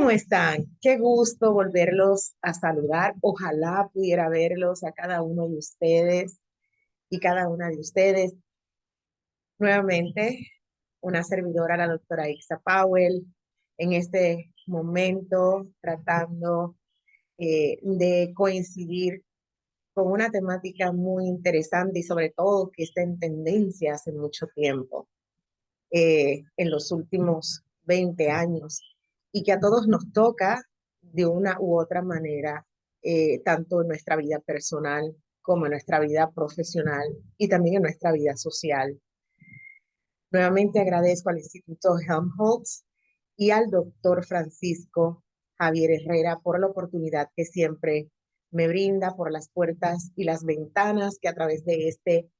¿Cómo están? Qué gusto volverlos a saludar. Ojalá pudiera verlos a cada uno de ustedes y cada una de ustedes. Nuevamente, una servidora, la doctora Ixa Powell, en este momento tratando de coincidir con una temática muy interesante y sobre todo que está en tendencia hace mucho tiempo, en los últimos 20 años, y que a todos nos toca de una u otra manera, tanto en nuestra vida personal como en nuestra vida profesional y también en nuestra vida social. Nuevamente agradezco al Instituto Helmholtz y al doctor Francisco Javier Herrera por la oportunidad que siempre me brinda, por las puertas y las ventanas que a través de este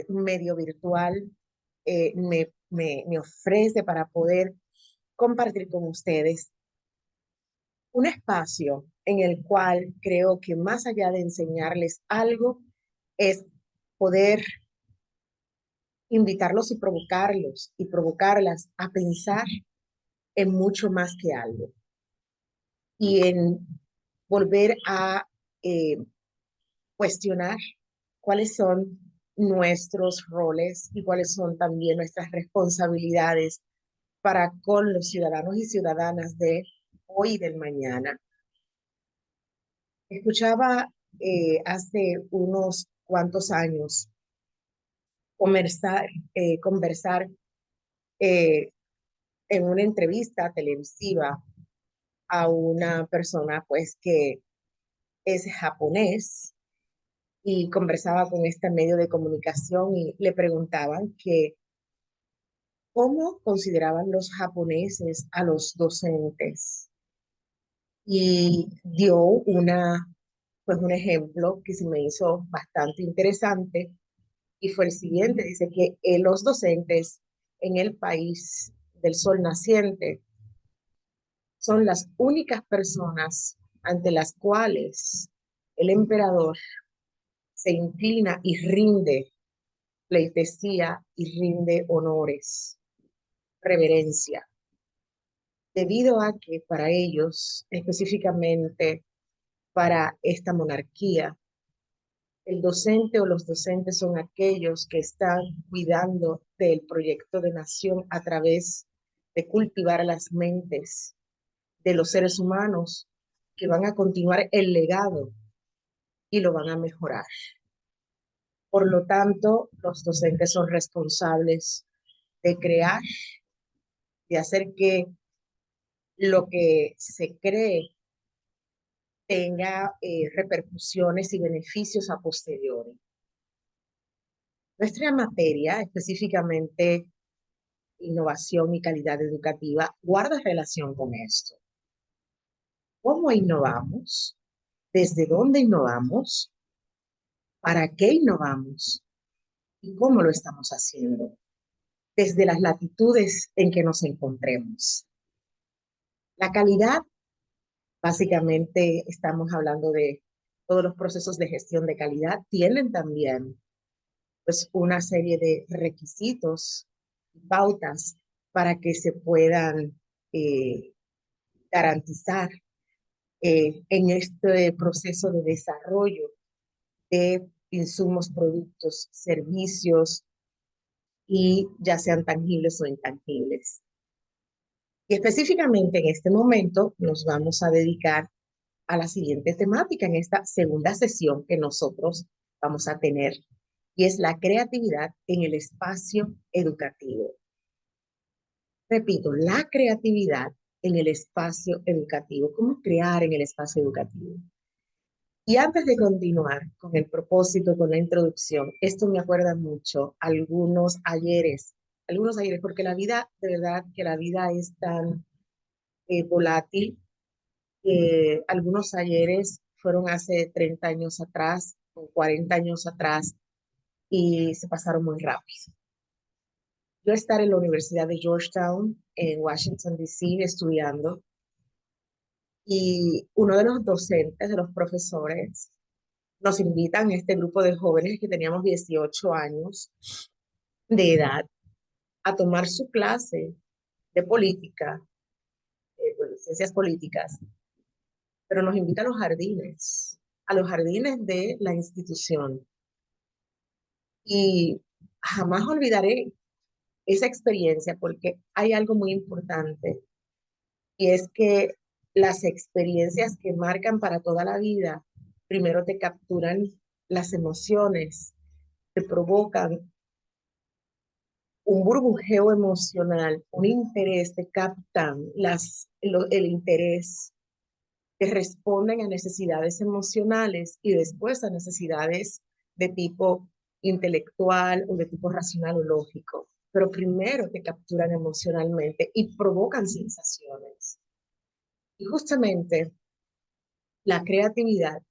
medio virtual me ofrece para poder compartir con ustedes un espacio en el cual creo que más allá de enseñarles algo, es poder invitarlos y provocarlas a pensar en mucho más que algo y en volver a eh, cuestionar cuáles son nuestros roles y cuáles son también nuestras responsabilidades para con los ciudadanos y ciudadanas de hoy y del mañana. Escuchaba hace unos cuantos años conversar eh, en una entrevista televisiva a una persona pues que es japonés y conversaba con este medio de comunicación y le preguntaban que cómo consideraban los japoneses a los docentes y dio pues un ejemplo que se me hizo bastante interesante y fue el siguiente. Dice que los docentes en el país del sol naciente son las únicas personas ante las cuales el emperador se inclina y rinde pleitesía y rinde honores, reverencia, debido a que para ellos, específicamente para esta monarquía, el docente o los docentes son aquellos que están cuidando del proyecto de nación a través de cultivar las mentes de los seres humanos que van a continuar el legado y lo van a mejorar. Por lo tanto, los docentes son responsables de crear, de hacer que lo que se cree tenga repercusiones y beneficios a posteriori. Nuestra materia, específicamente innovación y calidad educativa, guarda relación con esto. ¿Cómo innovamos? ¿Desde dónde innovamos? ¿Para qué innovamos? ¿Y cómo lo estamos haciendo? Desde las latitudes en que nos encontremos. La calidad, básicamente estamos hablando de todos los procesos de gestión de calidad, tienen también pues una serie de requisitos y pautas para que se puedan eh, garantizar en este proceso de desarrollo de insumos, productos, servicios y ya sean tangibles o intangibles. Y específicamente en este momento nos vamos a dedicar a la siguiente temática en esta segunda sesión que nosotros vamos a tener, y es la creatividad en el espacio educativo. Repito, la creatividad en el espacio educativo. ¿Cómo crear en el espacio educativo? Y antes de continuar con el propósito, con la introducción, esto me acuerda mucho algunos ayeres, porque la vida, de verdad que la vida es tan volátil. Algunos ayeres fueron hace 30 años atrás o 40 años atrás y se pasaron muy rápido. Yo estar en la Universidad de Georgetown, en Washington, D.C., estudiando, y uno de los docentes, de los profesores, nos invitan a este grupo de jóvenes que teníamos 18 años de edad a tomar su clase de política, ciencias políticas, pero nos invita a los jardines de la institución. Y jamás olvidaré esa experiencia porque hay algo muy importante y es que las experiencias que marcan para toda la vida, primero te capturan las emociones, te provocan un burbujeo emocional, un interés, te captan el interés, te responden a necesidades emocionales y después a necesidades de tipo intelectual o de tipo racional o lógico. Pero primero te capturan emocionalmente y provocan sensaciones. Y justamente la creatividad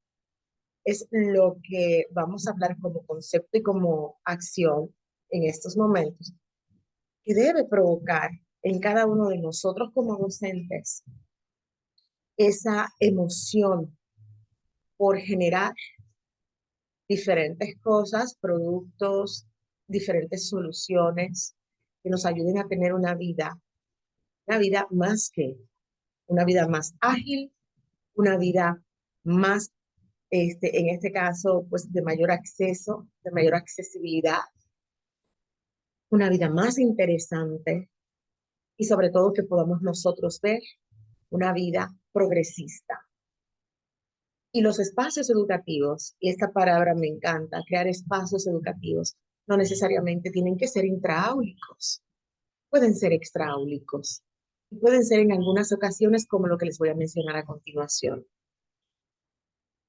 es lo que vamos a hablar como concepto y como acción en estos momentos, que debe provocar en cada uno de nosotros como docentes esa emoción por generar diferentes cosas, productos, diferentes soluciones que nos ayuden a tener una vida más que, una vida más ágil, una vida más, en este caso, pues de mayor acceso, de mayor accesibilidad, una vida más interesante y sobre todo que podamos nosotros ver una vida progresista. Y los espacios educativos, y esta palabra me encanta, crear espacios educativos, no necesariamente tienen que ser intraáulicos, pueden ser extraáulicos, y pueden ser en algunas ocasiones como lo que les voy a mencionar a continuación.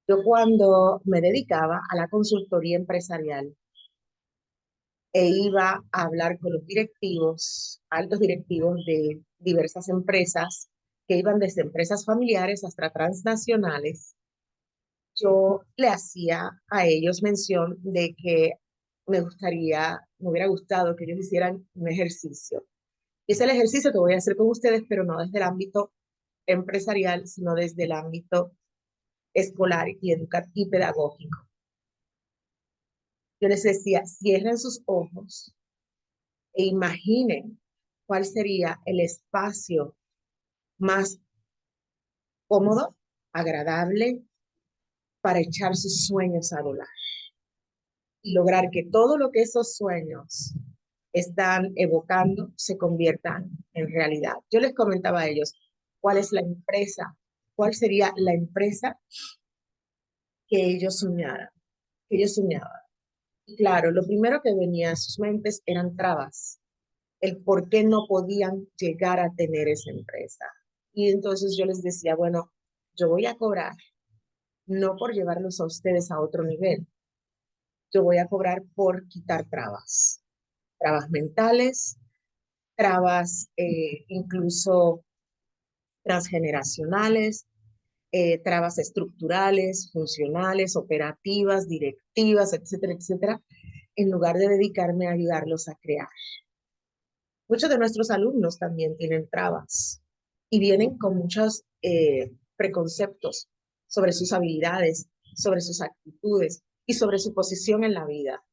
Yo cuando me dedicaba a la consultoría empresarial e iba a hablar con los directivos, altos directivos de diversas empresas, que iban desde empresas familiares hasta transnacionales, yo le hacía a ellos mención de que me hubiera gustado que ellos hicieran un ejercicio. Y es el ejercicio que voy a hacer con ustedes, pero no desde el ámbito empresarial, sino desde el ámbito escolar y educativo y pedagógico. Yo les decía, cierren sus ojos e imaginen cuál sería el espacio más cómodo, agradable para echar sus sueños a volar y lograr que todo lo que esos sueños están evocando se conviertan en realidad. Yo les comentaba a ellos cuál es la empresa, cuál sería la empresa que ellos soñaran, que ellos soñaban. Y claro, lo primero que venía a sus mentes eran trabas, el por qué no podían llegar a tener esa empresa. Y entonces yo les decía, bueno, yo voy a cobrar, no por llevarlos a ustedes a otro nivel, yo voy a cobrar por quitar trabas, trabas mentales, trabas incluso transgeneracionales, trabas estructurales, funcionales, operativas, directivas, etcétera, etcétera, en lugar de dedicarme a ayudarlos a crear. Muchos de nuestros alumnos también tienen trabas y vienen con muchos preconceptos sobre sus habilidades, sobre sus actitudes y sobre su posición en la vida,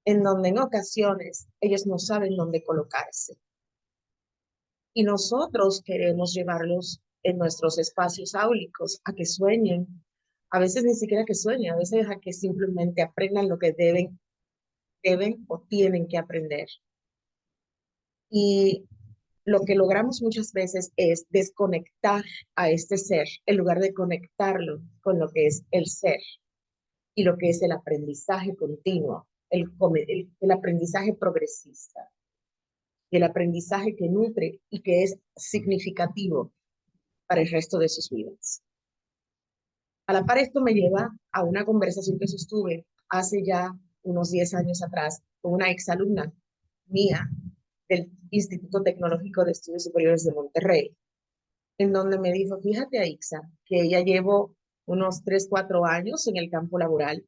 en donde en ocasiones ellos no saben dónde colocarse. Y nosotros queremos llevarlos en nuestros espacios áulicos a que sueñen, a veces ni siquiera que sueñen, a veces a que simplemente aprendan lo que deben o tienen que aprender. Y lo que logramos muchas veces es desconectar a este ser en lugar de conectarlo con lo que es el ser y lo que es el aprendizaje continuo, el aprendizaje progresista y el aprendizaje que nutre y que es significativo para el resto de sus vidas. A la par, esto me lleva a una conversación que sostuve hace ya unos 10 años atrás con una exalumna mía del Instituto Tecnológico de Estudios Superiores de Monterrey, en donde me dijo, fíjate, Aixa, que ella llevo unos 3 4 años en el campo laboral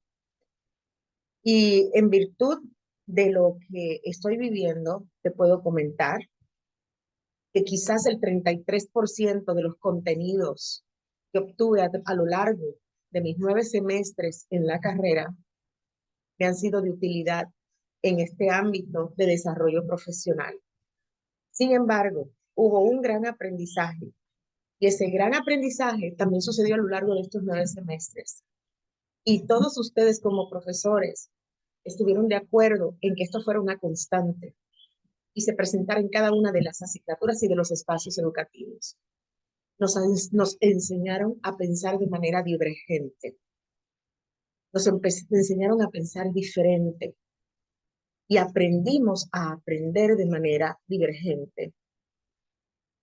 y en virtud de lo que estoy viviendo, te puedo comentar que quizás el 33% de los contenidos que obtuve a lo largo de mis 9 semestres en la carrera me han sido de utilidad en este ámbito de desarrollo profesional. Sin embargo, hubo un gran aprendizaje Y ese gran aprendizaje también sucedió a lo largo de estos 9 semestres. Y todos ustedes como profesores estuvieron de acuerdo en que esto fuera una constante y se presentara en cada una de las asignaturas y de los espacios educativos. Nos enseñaron a pensar de manera divergente, enseñaron a pensar diferente y aprendimos a aprender de manera divergente,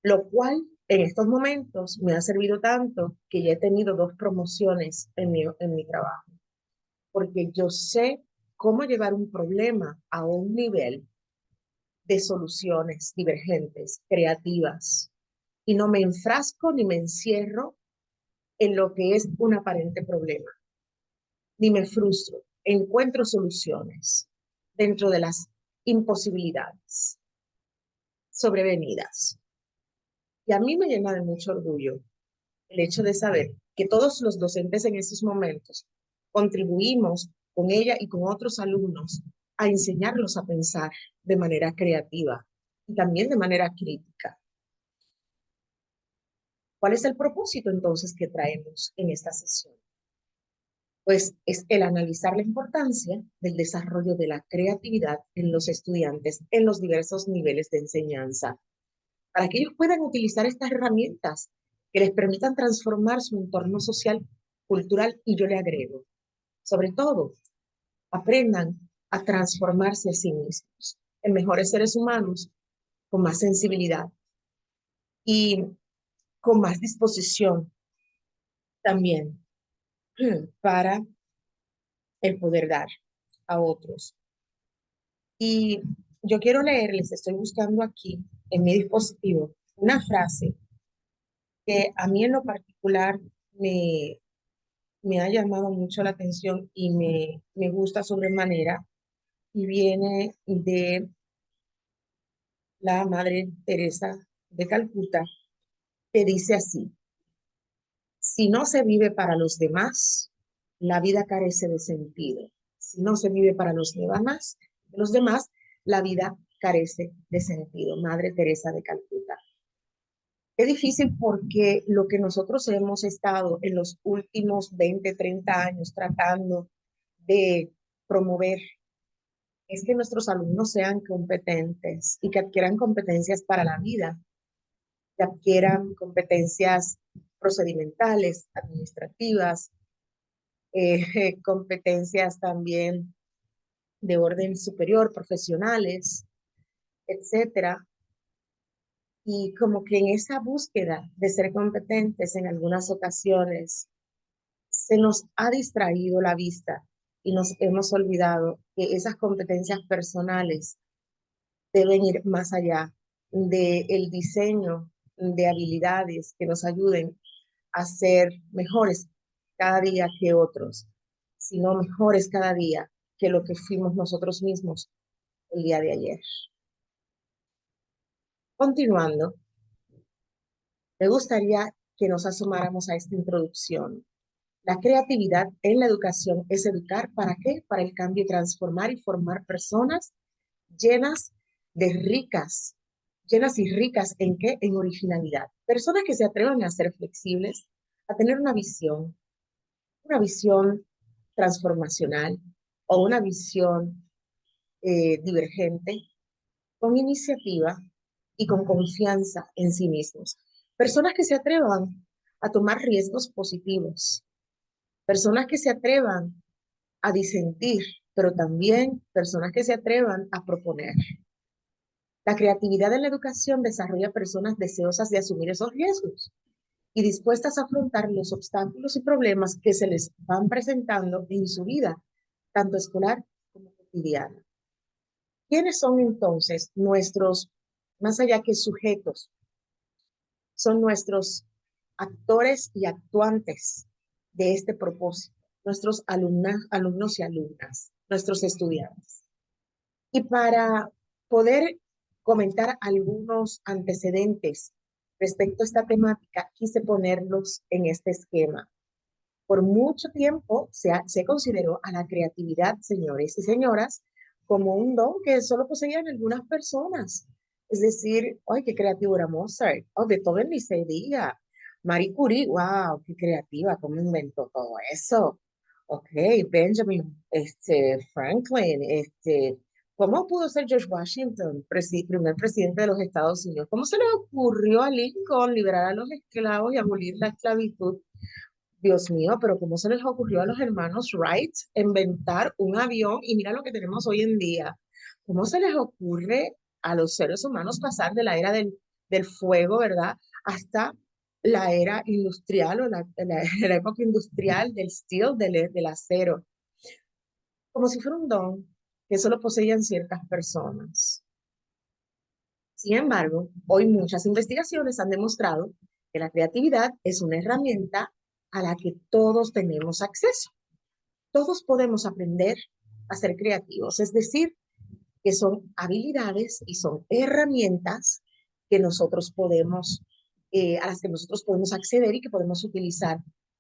lo cual en estos momentos me ha servido tanto que ya he tenido 2 promociones en mi trabajo, porque yo sé cómo llevar un problema a un nivel de soluciones divergentes, creativas, y no me enfrasco ni me encierro en lo que es un aparente problema, ni me frustro, encuentro soluciones dentro de las imposibilidades sobrevenidas. Y a mí me llena de mucho orgullo el hecho de saber que todos los docentes en esos momentos contribuimos con ella y con otros alumnos a enseñarlos a pensar de manera creativa y también de manera crítica. ¿Cuál es el propósito entonces que traemos en esta sesión? Pues es el analizar la importancia del desarrollo de la creatividad en los estudiantes en los diversos niveles de enseñanza, para que ellos puedan utilizar estas herramientas que les permitan transformar su entorno social, cultural y yo le agrego, sobre todo, aprendan a transformarse a sí mismos en mejores seres humanos, con más sensibilidad y con más disposición también para el poder dar a otros. Y yo quiero leerles, estoy buscando aquí en mi dispositivo, una frase que a mí en lo particular me, me ha llamado mucho la atención y me gusta sobremanera, y viene de la Madre Teresa de Calcuta, que dice así: si no se vive para los demás, la vida carece de sentido. Si no se vive para los demás, la vida carece de sentido. Madre Teresa de Calcuta. Es difícil porque lo que nosotros hemos estado en los últimos 20, 30 años tratando de promover es que nuestros alumnos sean competentes y que adquieran competencias para la vida, que adquieran competencias procedimentales, administrativas, competencias también de orden superior, profesionales, etcétera. Y como que en esa búsqueda de ser competentes en algunas ocasiones se nos ha distraído la vista y nos hemos olvidado que esas competencias personales deben ir más allá del diseño de habilidades que nos ayuden a ser mejores cada día que otros, sino mejores cada día que lo que fuimos nosotros mismos el día de ayer. Continuando, me gustaría que nos asomáramos a esta introducción. La creatividad en la educación es educar ¿para qué? Para el cambio y transformar y formar personas llenas de ricas, llenas y ricas ¿en qué? En originalidad. Personas que se atrevan a ser flexibles, a tener una visión transformacional o una visión divergente, con iniciativa y con confianza en sí mismos. Personas que se atrevan a tomar riesgos positivos, personas que se atrevan a disentir, pero también personas que se atrevan a proponer. La creatividad en la educación desarrolla personas deseosas de asumir esos riesgos y dispuestas a afrontar los obstáculos y problemas que se les van presentando en su vida, tanto escolar como cotidiana. ¿Quiénes son entonces nuestros, más allá que sujetos, son nuestros actores y actuantes de este propósito? Nuestros alumnos y alumnas, nuestros estudiantes. Y para poder comentar algunos antecedentes respecto a esta temática, quise ponerlos en este esquema. Por mucho tiempo se consideró a la creatividad, señores y señoras, como un don que solo poseían algunas personas. Es decir, ¡ay, qué creativo era Mozart! ¡Oh, Beethoven ni se diga! Marie Curie, wow, qué creativa, cómo inventó todo eso. Ok, Benjamin, Franklin, ¿cómo pudo ser George Washington, primer presidente de los Estados Unidos? ¿Cómo se le ocurrió a Lincoln liberar a los esclavos y abolir la esclavitud? Dios mío, pero ¿cómo se les ocurrió a los hermanos Wright inventar un avión? Y mira lo que tenemos hoy en día. ¿Cómo se les ocurre a los seres humanos pasar de la era del fuego, ¿verdad? Hasta la era industrial o la época industrial del steel, del acero, como si fuera un don que solo poseían ciertas personas. Sin embargo, hoy muchas investigaciones han demostrado que la creatividad es una herramienta a la que todos tenemos acceso. Todos podemos aprender a ser creativos, es decir, que son habilidades y son herramientas que nosotros podemos, a las que nosotros podemos acceder y que podemos utilizar.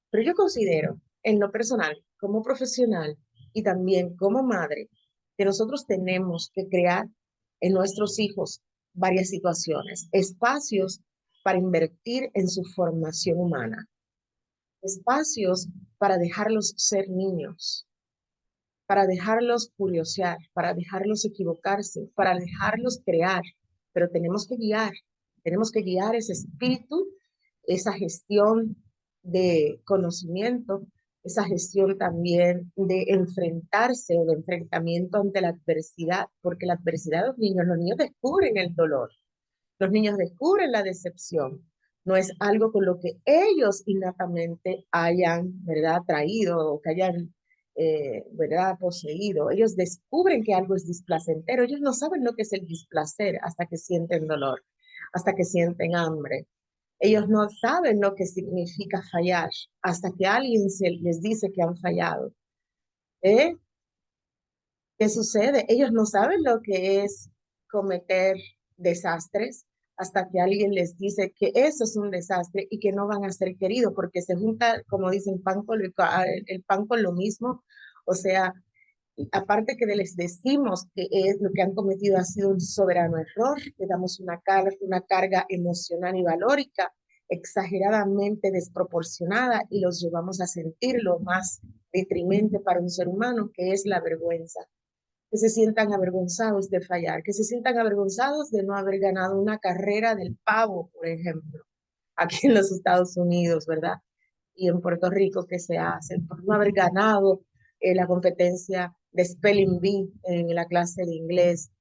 Pero yo considero, en lo personal, como profesional y también como madre, que nosotros tenemos que crear en nuestros hijos varias situaciones, espacios para invertir en su formación humana, espacios para dejarlos ser niños, para dejarlos curiosear, para dejarlos equivocarse, para dejarlos crear, pero tenemos que guiar ese espíritu, esa gestión de conocimiento, esa gestión también de enfrentarse o de enfrentamiento ante la adversidad, porque la adversidad de los niños descubren el dolor, los niños descubren la decepción. No es algo con lo que ellos innatamente hayan, ¿verdad?, traído o que hayan, ¿verdad?, poseído. Ellos descubren que algo es displacentero. Ellos no saben lo que es el displacer hasta que sienten dolor, hasta que sienten hambre. Ellos no saben lo que significa fallar hasta que alguien les dice que han fallado. ¿Eh? ¿Qué sucede? Ellos no saben lo que es cometer desastres hasta que alguien les dice que eso es un desastre y que no van a ser queridos porque se junta, como dicen, el pan con lo mismo. O sea, aparte que les decimos que es, lo que han cometido ha sido un soberano error, le damos una carga emocional y valórica exageradamente desproporcionada y los llevamos a sentir lo más detrimente para un ser humano, que es la vergüenza, que se sientan avergonzados de fallar, que se sientan avergonzados de no haber ganado una carrera del pavo, por ejemplo, aquí en los Estados Unidos, ¿verdad? Y en Puerto Rico que se hace, por no haber ganado la competencia de Spelling Bee en la clase de inglés.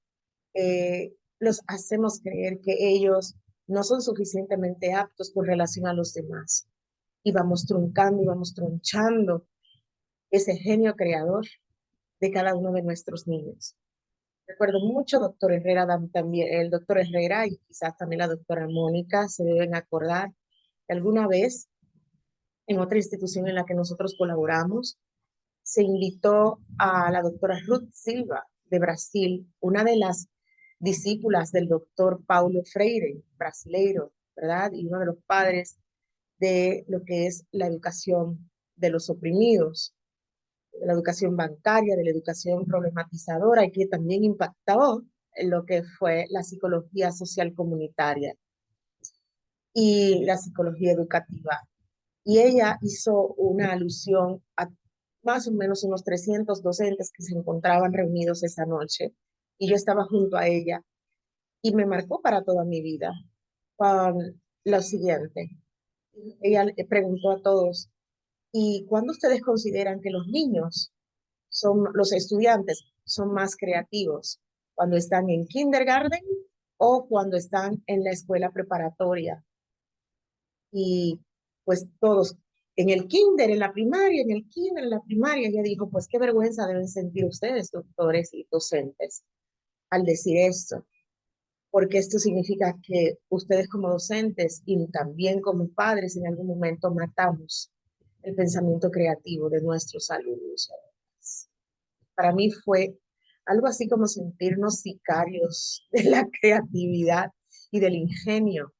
Los hacemos creer que ellos no son suficientemente aptos con relación a los demás. Y vamos truncando y vamos tronchando ese genio creador de cada uno de nuestros niños. Recuerdo mucho, doctor Herrera, también el doctor Herrera y quizás también la doctora Mónica se deben acordar que alguna vez en otra institución en la que nosotros colaboramos, se invitó a la doctora Ruth Silva de Brasil, una de las discípulas del doctor Paulo Freire, brasileiro, ¿verdad? Y uno de los padres de lo que es la educación de los oprimidos, de la educación bancaria, de la educación problematizadora y que también impactó en lo que fue la psicología social comunitaria y la psicología educativa. Y ella hizo una alusión a más o menos unos 300 docentes que se encontraban reunidos esa noche y yo estaba junto a ella y me marcó para toda mi vida con lo siguiente. Ella le preguntó a todos, ¿y cuándo ustedes consideran que los niños los estudiantes son más creativos? ¿Cuando están en kindergarten o cuando están en la escuela preparatoria? Y pues todos, en el kinder, en la primaria, en el kinder, en la primaria, ella dijo, pues qué vergüenza deben sentir ustedes, doctores y docentes, al decir esto, porque esto significa que ustedes como docentes y también como padres en algún momento matamos el pensamiento creativo de nuestros alumnos. Para mí fue algo así como sentirnos sicarios de la creatividad y del ingenio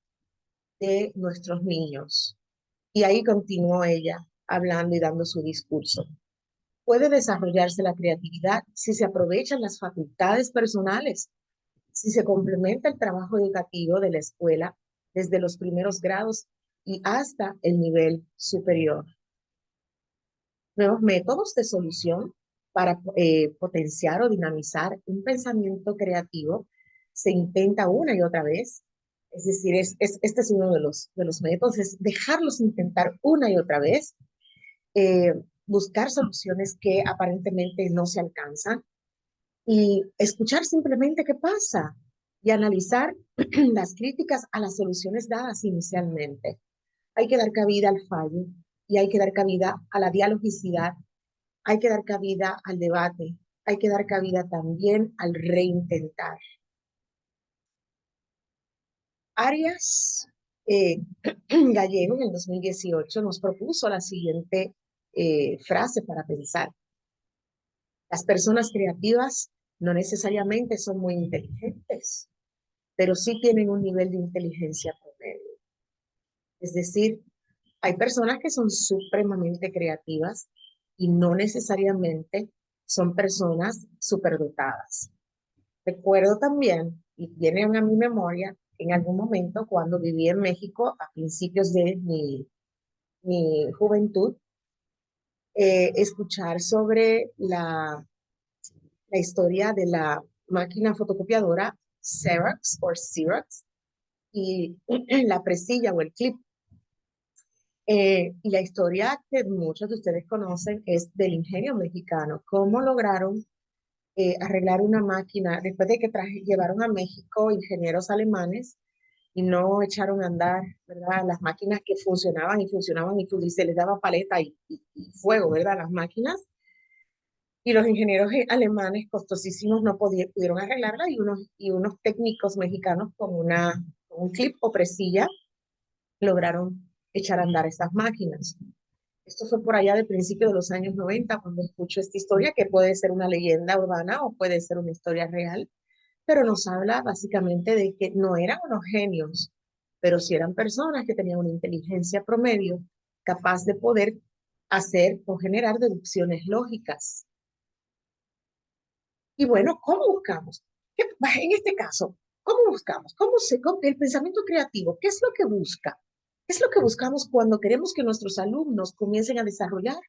de nuestros niños. Y ahí continuó ella hablando y dando su discurso. Puede desarrollarse la creatividad si se aprovechan las facultades personales, si se complementa el trabajo educativo de la escuela desde los primeros grados y hasta el nivel superior. Nuevos métodos de solución para potenciar o dinamizar un pensamiento creativo se intenta una y otra vez. Es decir, este es uno de los métodos, es dejarlos intentar una y otra vez, eh, buscar soluciones que aparentemente no se alcanzan y escuchar simplemente qué pasa y analizar las críticas a las soluciones dadas inicialmente. Hay que dar cabida al fallo y hay que dar cabida a la dialogicidad, hay que dar cabida al debate, hay que dar cabida también al reintentar. Arias Gallego en el 2018 nos propuso la siguiente frase para pensar. Las personas creativas no necesariamente son muy inteligentes, pero sí tienen un nivel de inteligencia promedio. Es decir, hay personas que son supremamente creativas y no necesariamente son personas superdotadas. Recuerdo también, y viene a mi memoria, en algún momento cuando viví en México a principios de mi juventud, escuchar sobre la historia de la máquina fotocopiadora Xerox y la presilla o el clip. Y la historia que muchos de ustedes conocen es del ingenio mexicano, cómo lograron arreglar una máquina después de que llevaron a México ingenieros alemanes y no echaron a andar, ¿verdad? Las máquinas que funcionaban y funcionaban y se les daba paleta y fuego, ¿verdad? Las máquinas. Y los ingenieros alemanes costosísimos no pudieron arreglarla y unos técnicos mexicanos con un clip o presilla lograron echar a andar estas máquinas. Esto fue por allá de principio de los años 90 cuando escucho esta historia, que puede ser una leyenda urbana o puede ser una historia real, pero nos habla básicamente de que no eran unos genios, pero sí eran personas que tenían una inteligencia promedio capaz de poder hacer o generar deducciones lógicas. Y bueno, ¿cómo buscamos? En este caso, ¿cómo buscamos? El pensamiento creativo, ¿qué es lo que busca? ¿Qué es lo que buscamos cuando queremos que nuestros alumnos comiencen a desarrollar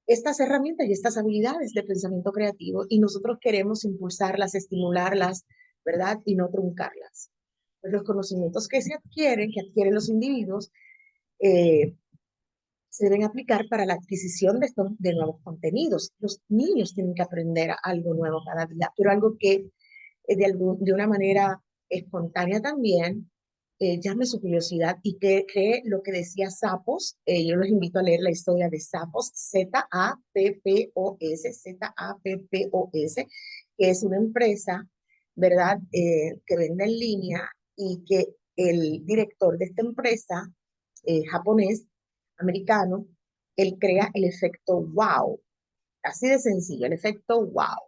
estas herramientas y estas habilidades de pensamiento creativo y nosotros queremos impulsarlas, estimularlas, ¿verdad? Y no truncarlas? Pues los conocimientos que adquieren los individuos, eh, se deben aplicar para la adquisición de nuevos contenidos. Los niños tienen que aprender algo nuevo cada día, pero algo que de una manera espontánea también llame su curiosidad y que cree lo que decía Zappos. Yo los invito a leer la historia de Zappos, Zappos, Zappos, que es una empresa, ¿verdad?, que vende en línea y que el director de esta empresa, japonés, americano, él crea el efecto wow, así de sencillo, el efecto wow.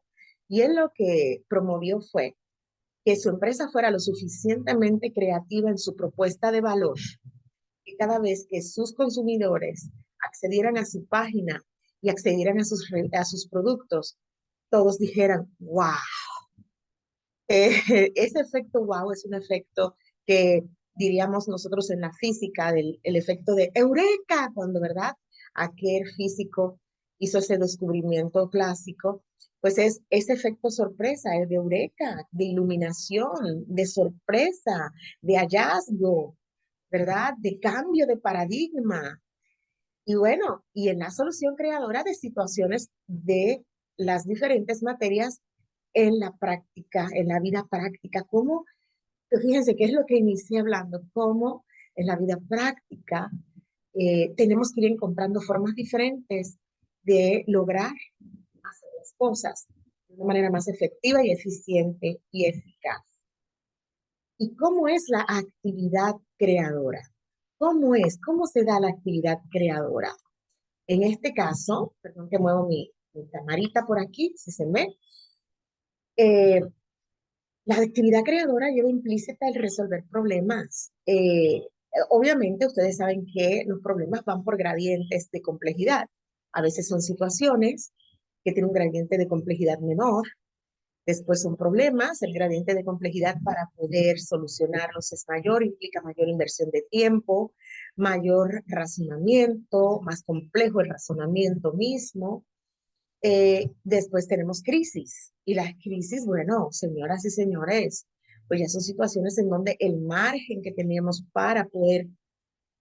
Y él lo que promovió fue que su empresa fuera lo suficientemente creativa en su propuesta de valor, que cada vez que sus consumidores accedieran a su página y accedieran a sus productos, todos dijeran, wow. Ese efecto wow es un efecto que diríamos nosotros en la física, el efecto de eureka, cuando, ¿verdad?, aquel físico hizo ese descubrimiento clásico, pues es ese efecto sorpresa, el de eureka, de iluminación, de sorpresa, de hallazgo, ¿verdad?, de cambio de paradigma. Y bueno, y en la solución creadora de situaciones de las diferentes materias en la práctica, en la vida práctica, cómo, fíjense qué es lo que inicié hablando, cómo en la vida práctica tenemos que ir encontrando formas diferentes de lograr hacer las cosas de una manera más efectiva y eficiente y eficaz. ¿Y cómo es la actividad creadora? ¿Cómo es? ¿Cómo se da la actividad creadora? En este caso, perdón que muevo mi camarita por aquí, si se ve, eh, la actividad creadora lleva implícita el resolver problemas. Obviamente, ustedes saben que los problemas van por gradientes de complejidad. A veces son situaciones que tienen un gradiente de complejidad menor, después son problemas, el gradiente de complejidad para poder solucionarlos es mayor, implica mayor inversión de tiempo, mayor razonamiento, más complejo el razonamiento mismo. Después tenemos crisis. Y las crisis, bueno, señoras y señores, pues ya son situaciones en donde el margen que teníamos para poder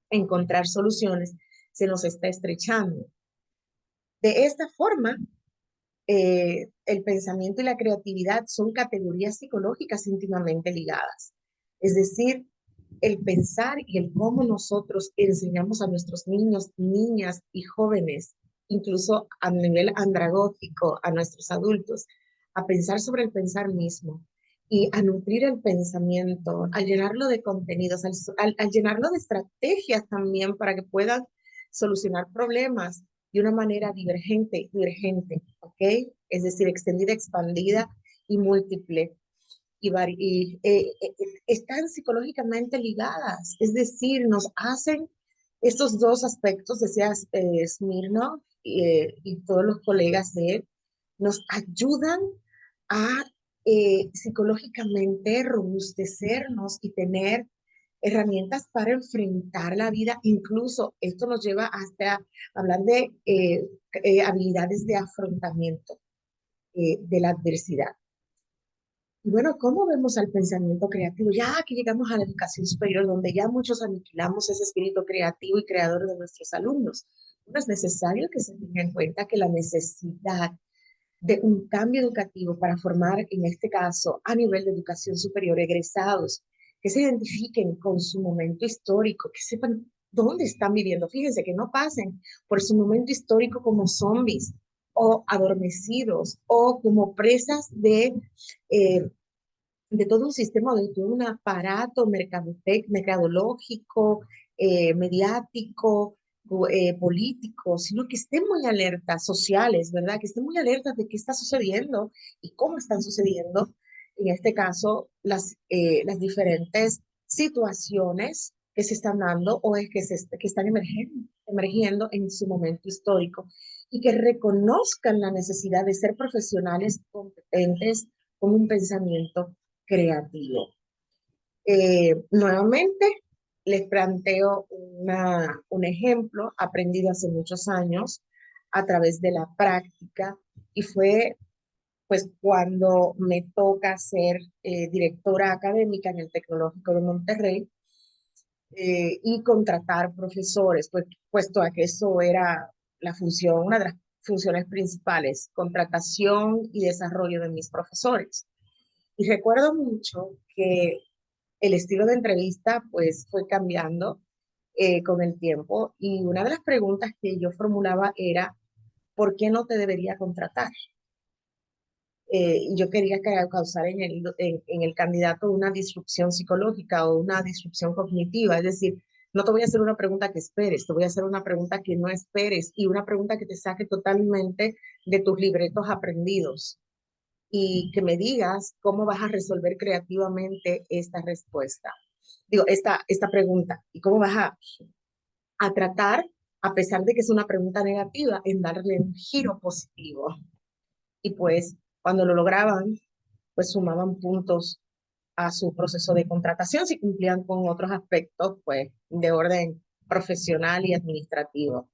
encontrar soluciones se nos está estrechando. De esta forma, el pensamiento y la creatividad son categorías psicológicas íntimamente ligadas. Es decir, el pensar y el cómo nosotros enseñamos a nuestros niños, niñas y jóvenes, incluso a nivel andragógico, a nuestros adultos, a pensar sobre el pensar mismo y a nutrir el pensamiento, a llenarlo de contenidos, al llenarlo de estrategias también para que puedan solucionar problemas de una manera divergente, ¿ok? Es decir, extendida, expandida y múltiple. Están psicológicamente ligadas, es decir, nos hacen estos dos aspectos, decía Smirnov y todos los colegas de él, nos ayudan a psicológicamente robustecernos y tener herramientas para enfrentar la vida. Incluso esto nos lleva hasta hablar de habilidades de afrontamiento de la adversidad. Y bueno, ¿cómo vemos al pensamiento creativo? Ya que llegamos a la educación superior, donde ya muchos aniquilamos ese espíritu creativo y creador de nuestros alumnos. Bueno, es necesario que se tenga en cuenta que la necesidad de un cambio educativo para formar, en este caso, a nivel de educación superior, egresados, que se identifiquen con su momento histórico, que sepan dónde están viviendo. Fíjense que no pasen por su momento histórico como zombies o adormecidos o como presas eh, de todo un sistema, de todo un aparato mercadológico, mediático, político, sino que estén muy alertas, sociales, ¿verdad? Que estén muy alertas de qué está sucediendo y cómo están sucediendo, en este caso, las diferentes situaciones que se están dando o es que están emergiendo en su momento histórico y que reconozcan la necesidad de ser profesionales competentes con un pensamiento creativo. Nuevamente, les planteo un ejemplo aprendido hace muchos años a través de la práctica y fue pues cuando me toca ser directora académica en el Tecnológico de Monterrey y contratar profesores, pues puesto a que eso era la función, una de las funciones principales, contratación y desarrollo de mis profesores. Y recuerdo mucho que el estilo de entrevista pues fue cambiando con el tiempo y una de las preguntas que yo formulaba era, ¿por qué no te debería contratar? Y yo quería causar en el candidato una disrupción psicológica o una disrupción cognitiva, es decir, no te voy a hacer una pregunta que esperes, te voy a hacer una pregunta que no esperes y una pregunta que te saque totalmente de tus libretos aprendidos y que me digas cómo vas a resolver creativamente esta respuesta. Digo, esta pregunta y cómo vas a tratar, a pesar de que es una pregunta negativa, en darle un giro positivo. Y pues cuando lo lograban, pues sumaban puntos a su proceso de contratación si cumplían con otros aspectos, pues de orden profesional y administrativo.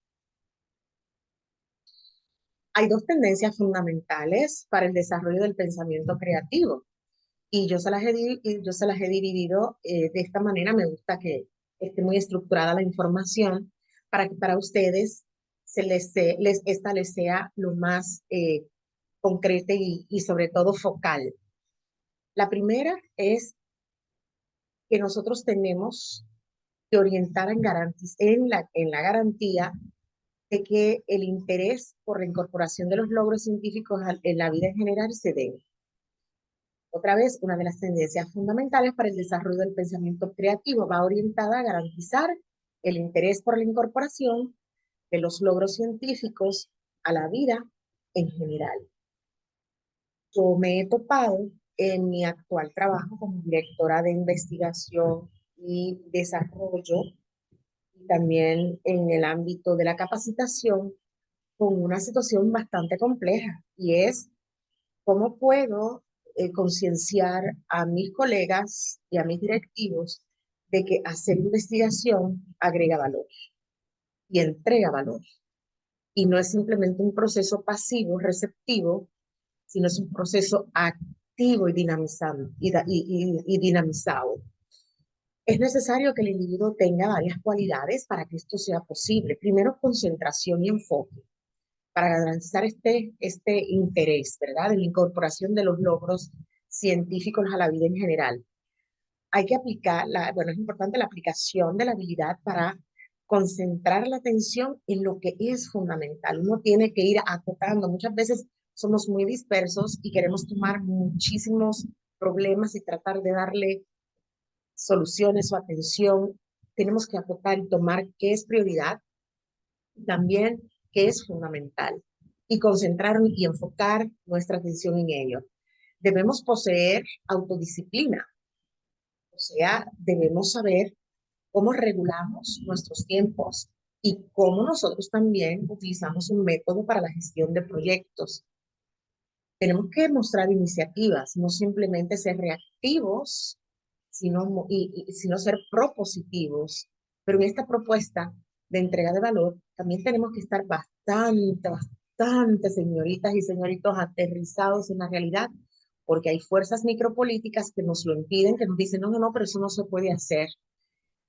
Hay dos tendencias fundamentales para el desarrollo del pensamiento creativo y yo se las he dividido de esta manera. Me gusta que esté muy estructurada la información para que para ustedes esta les sea lo más concreta y sobre todo focal. La primera es que nosotros tenemos que orientar en la garantía de que el interés por la incorporación de los logros científicos en la vida en general se dé. Otra vez, una de las tendencias fundamentales para el desarrollo del pensamiento creativo va orientada a garantizar el interés por la incorporación de los logros científicos a la vida en general. Yo me he topado en mi actual trabajo como directora de investigación y desarrollo y también en el ámbito de la capacitación con una situación bastante compleja y es cómo puedo concienciar a mis colegas y a mis directivos de que hacer investigación agrega valor y entrega valor. Y no es simplemente un proceso pasivo, receptivo, sino es un proceso activo y dinamizado. Y dinamizado. Es necesario que el individuo tenga varias cualidades para que esto sea posible. Primero, concentración y enfoque para garantizar este interés, ¿verdad? De la incorporación de los logros científicos a la vida en general. Hay que aplicar, bueno, es importante la aplicación de la habilidad para concentrar la atención en lo que es fundamental. Uno tiene que ir acotando. Muchas veces somos muy dispersos y queremos tomar muchísimos problemas y tratar de darle soluciones o atención. Tenemos que acotar y tomar qué es prioridad, también qué es fundamental y concentrar y enfocar nuestra atención en ello. Debemos poseer autodisciplina, o sea, debemos saber cómo regulamos nuestros tiempos y cómo nosotros también utilizamos un método para la gestión de proyectos. Tenemos que mostrar iniciativas, no simplemente ser reactivos, sino ser propositivos. Pero en esta propuesta de entrega de valor, también tenemos que estar bastante, señoritas y señoritos, aterrizados en la realidad, porque hay fuerzas micropolíticas que nos lo impiden, que nos dicen, no, no, no, pero eso no se puede hacer.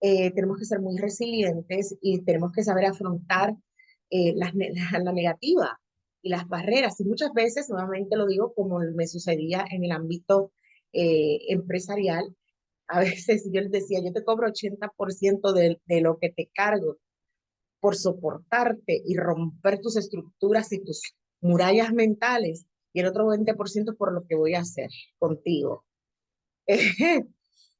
Tenemos que ser muy resilientes y tenemos que saber afrontar la negativa y las barreras. Y muchas veces, nuevamente lo digo, como me sucedía en el ámbito empresarial, a veces yo les decía, yo te cobro 80% de lo que te cargo por soportarte y romper tus estructuras y tus murallas mentales, y el otro 20% por lo que voy a hacer contigo.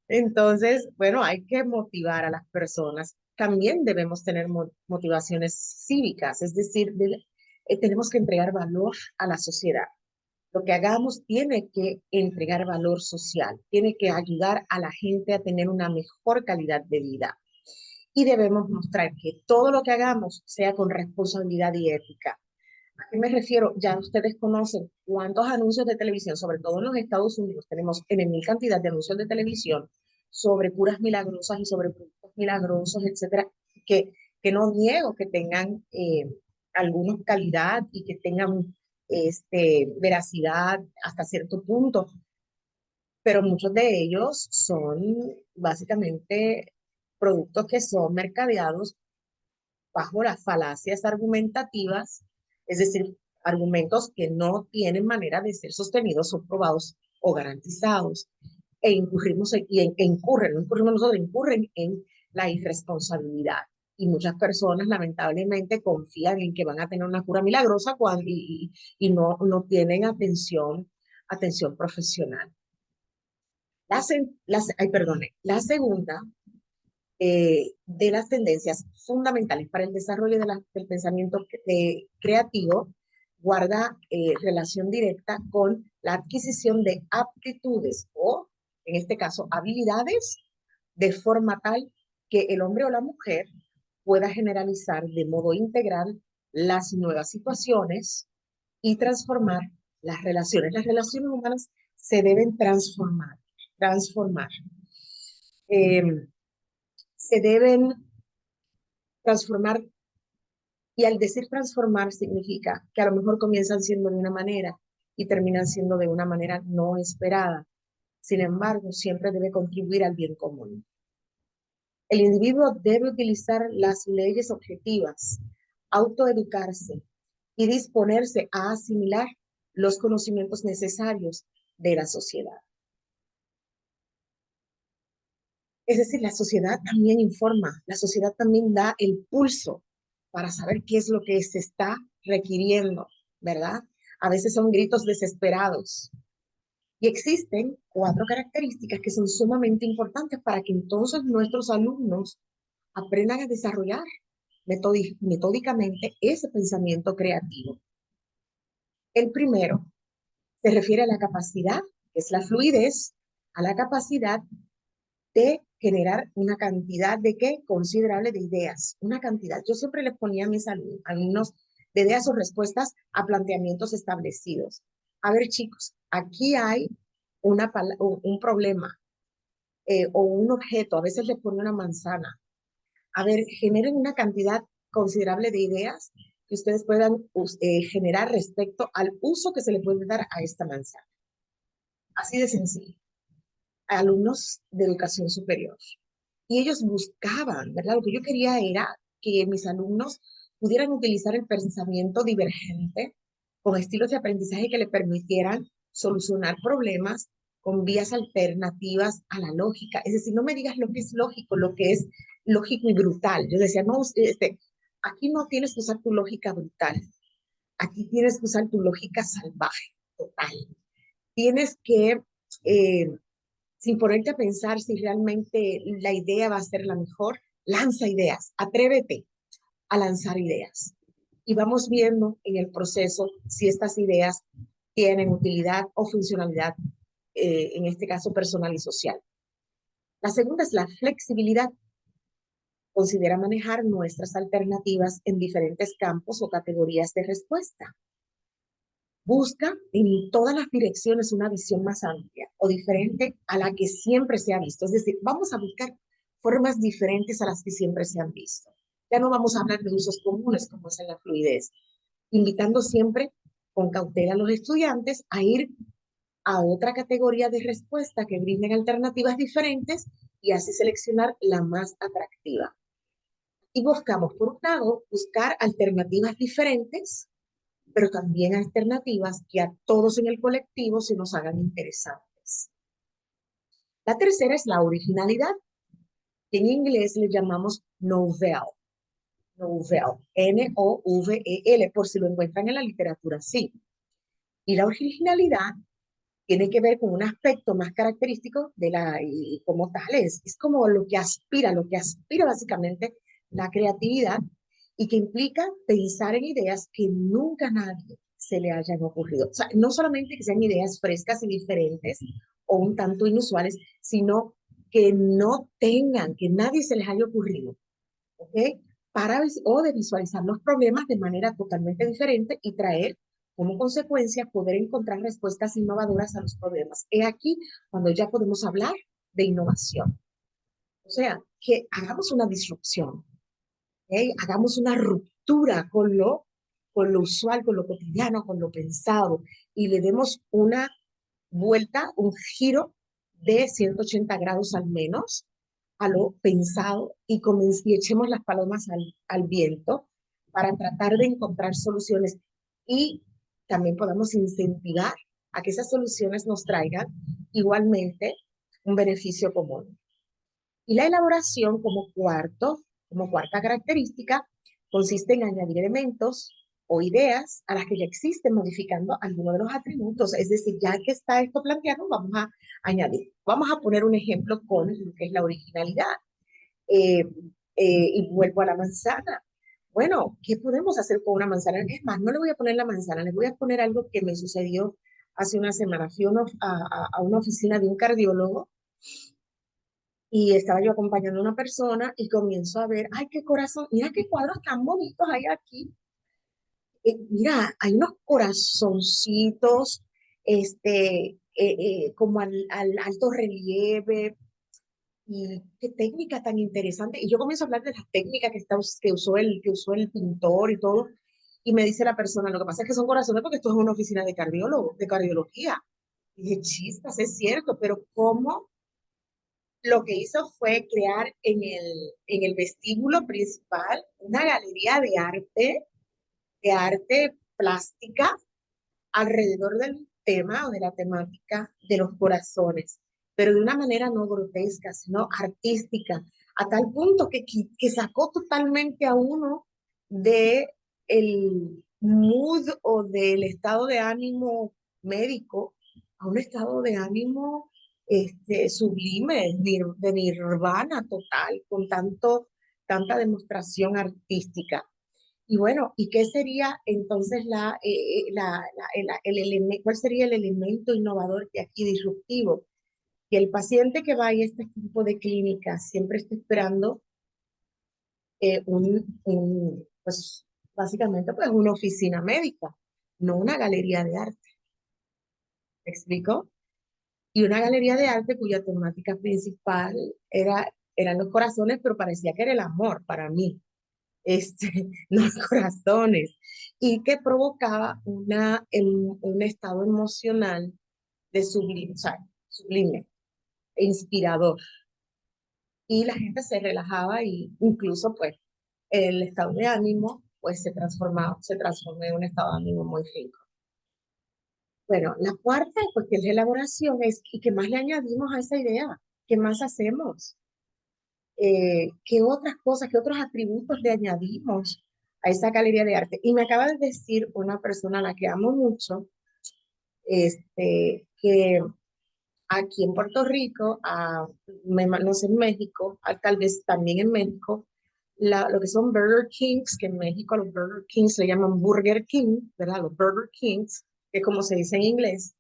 Entonces, bueno, hay que motivar a las personas. También debemos tener motivaciones cívicas, es decir, tenemos que entregar valor a la sociedad. Lo que hagamos tiene que entregar valor social, tiene que ayudar a la gente a tener una mejor calidad de vida. Y debemos mostrar que todo lo que hagamos sea con responsabilidad y ética. ¿A qué me refiero? Ya ustedes conocen cuántos anuncios de televisión, sobre todo en los Estados Unidos, tenemos en mil cantidad de anuncios de televisión sobre curas milagrosas y sobre productos milagrosos, etcétera, que no niego que tengan alguna calidad y que tengan veracidad hasta cierto punto, pero muchos de ellos son básicamente productos que son mercadeados bajo las falacias argumentativas, es decir, argumentos que no tienen manera de ser sostenidos o probados o garantizados. No incurrimos nosotros, incurren en la irresponsabilidad. Y muchas personas lamentablemente confían en que van a tener una cura milagrosa y no tienen atención profesional. La segunda de las tendencias fundamentales para el desarrollo del pensamiento creativo guarda relación directa con la adquisición de aptitudes o, en este caso, habilidades de forma tal que el hombre o la mujer pueda generalizar de modo integral las nuevas situaciones y transformar las relaciones. Las relaciones humanas se deben transformar. Eh, Se deben transformar, y al decir transformar significa que a lo mejor comienzan siendo de una manera y terminan siendo de una manera no esperada. Sin embargo, siempre debe contribuir al bien común. El individuo debe utilizar las leyes objetivas, autoeducarse y disponerse a asimilar los conocimientos necesarios de la sociedad. Es decir, la sociedad también informa, la sociedad también da el pulso para saber qué es lo que se está requiriendo, ¿verdad? A veces son gritos desesperados. Y existen cuatro características que son sumamente importantes para que entonces nuestros alumnos aprendan a desarrollar metódicamente ese pensamiento creativo. El primero se refiere a la capacidad, que es la fluidez, a la capacidad de generar una cantidad de qué considerable de ideas, una cantidad. Yo siempre les ponía a mis alumnos de ideas o respuestas a planteamientos establecidos. A ver, chicos, aquí hay un problema. o un objeto, a veces le pone una manzana. A ver, generen una cantidad considerable de ideas que ustedes puedan generar respecto al uso que se le puede dar a esta manzana. Así de sencillo. A alumnos de educación superior. Y ellos buscaban, ¿verdad? Lo que yo quería era que mis alumnos pudieran utilizar el pensamiento divergente con estilos de aprendizaje que le permitieran solucionar problemas con vías alternativas a la lógica. Es decir, no me digas lo que es lógico, lo que es lógico y brutal. Yo decía, no, aquí no tienes que usar tu lógica brutal, aquí tienes que usar tu lógica salvaje, total. Tienes que eh, sin ponerte a pensar si realmente la idea va a ser la mejor, lanza ideas, atrévete a lanzar ideas. Y vamos viendo en el proceso si estas ideas tienen utilidad o funcionalidad, en este caso personal y social. La segunda es la flexibilidad. Considera manejar nuestras alternativas en diferentes campos o categorías de respuesta. Busca en todas las direcciones una visión más amplia o diferente a la que siempre se ha visto. Es decir, vamos a buscar formas diferentes a las que siempre se han visto. Ya no vamos a hablar de usos comunes como es en la fluidez, invitando siempre con cautela a los estudiantes a ir a otra categoría de respuesta que brinden alternativas diferentes y así seleccionar la más atractiva. Y buscamos, por un lado, buscar alternativas diferentes, pero también alternativas que a todos en el colectivo se nos hagan interesantes. La tercera es la originalidad, que en inglés le llamamos novel, novel, N-O-V-E-L, por si lo encuentran en la literatura, sí. Y la originalidad tiene que ver con un aspecto más característico de la, y como tal es como lo que aspira básicamente la creatividad y que implica pensar en ideas que nunca a nadie se le hayan ocurrido. O sea, no solamente que sean ideas frescas y diferentes o un tanto inusuales, sino que no tengan, que nadie se les haya ocurrido, ¿ok? O de visualizar los problemas de manera totalmente diferente y traer como consecuencia poder encontrar respuestas innovadoras a los problemas. He aquí cuando ya podemos hablar de innovación. O sea, que hagamos una disrupción, ¿okay? Hagamos una ruptura con lo usual, con lo cotidiano, con lo pensado y le demos una vuelta, un giro de 180 grados al menos a lo pensado y echemos las palomas al viento para tratar de encontrar soluciones y también podamos incentivar a que esas soluciones nos traigan igualmente un beneficio común. Y la elaboración como cuarta característica, consiste en añadir elementos o ideas a las que ya existen, modificando algunos de los atributos. Es decir, ya que está esto planteado, vamos a añadir. Vamos a poner un ejemplo con lo que es la originalidad. Eh, y vuelvo a la manzana. Bueno, ¿qué podemos hacer con una manzana? Es más, no le voy a poner la manzana, le voy a poner algo que me sucedió hace una semana. Fui a una oficina de un cardiólogo y estaba yo acompañando a una persona y comienzo a ver, ay, qué corazón, mira qué cuadros tan bonitos hay aquí. Mira, hay unos corazoncitos, como al alto relieve, y qué técnica tan interesante. Y yo comienzo a hablar de las técnicas que usó el pintor y todo, y me dice la persona, lo que pasa es que son corazones porque esto es una oficina de cardiólogo, de cardiología. Y dije, chispas, es cierto, pero ¿cómo? Lo que hizo fue crear en el vestíbulo principal una galería de arte plástica alrededor del tema o de la temática de los corazones, pero de una manera no grotesca, sino artística, a tal punto que sacó totalmente a uno de el mood o del estado de ánimo médico a un estado de ánimo sublime, de nirvana total, con tanta demostración artística. Y bueno, ¿y qué sería entonces cuál sería el elemento innovador de aquí disruptivo? Que el paciente que vaya a este tipo de clínicas siempre está esperando pues básicamente pues una oficina médica, no una galería de arte. ¿Me explico? y una galería de arte cuya temática principal eran los corazones, pero parecía que era el amor para mí, este, no los corazones, y que provocaba un estado emocional de sublime, o sea, sublime, e inspirador. Y la gente se relajaba y incluso pues el estado de ánimo pues se transformó en un estado de ánimo muy rico. Bueno, la cuarta, pues que es la elaboración, es ¿y qué más le añadimos a esa idea? ¿Qué más hacemos? ¿Qué otras cosas, qué otros atributos le añadimos a esa galería de arte? Y me acaba de decir una persona a la que amo mucho, que aquí en Puerto Rico, no sé en México, tal vez también en México, lo que son Burger Kings, que en México a los Burger Kings se llaman Burger King, ¿verdad? Los Burger Kings, que es como se dice en inglés,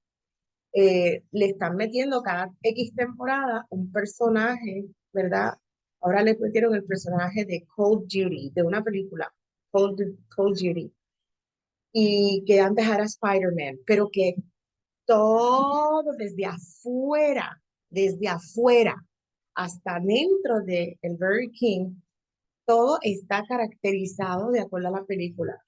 le están metiendo cada X temporada un personaje, ¿verdad? Ahora le metieron el personaje de Cold Duty, de una película, Cold Duty, y que antes era Spider-Man, pero que todo desde afuera hasta dentro de el Burger King, todo está caracterizado de acuerdo a la película.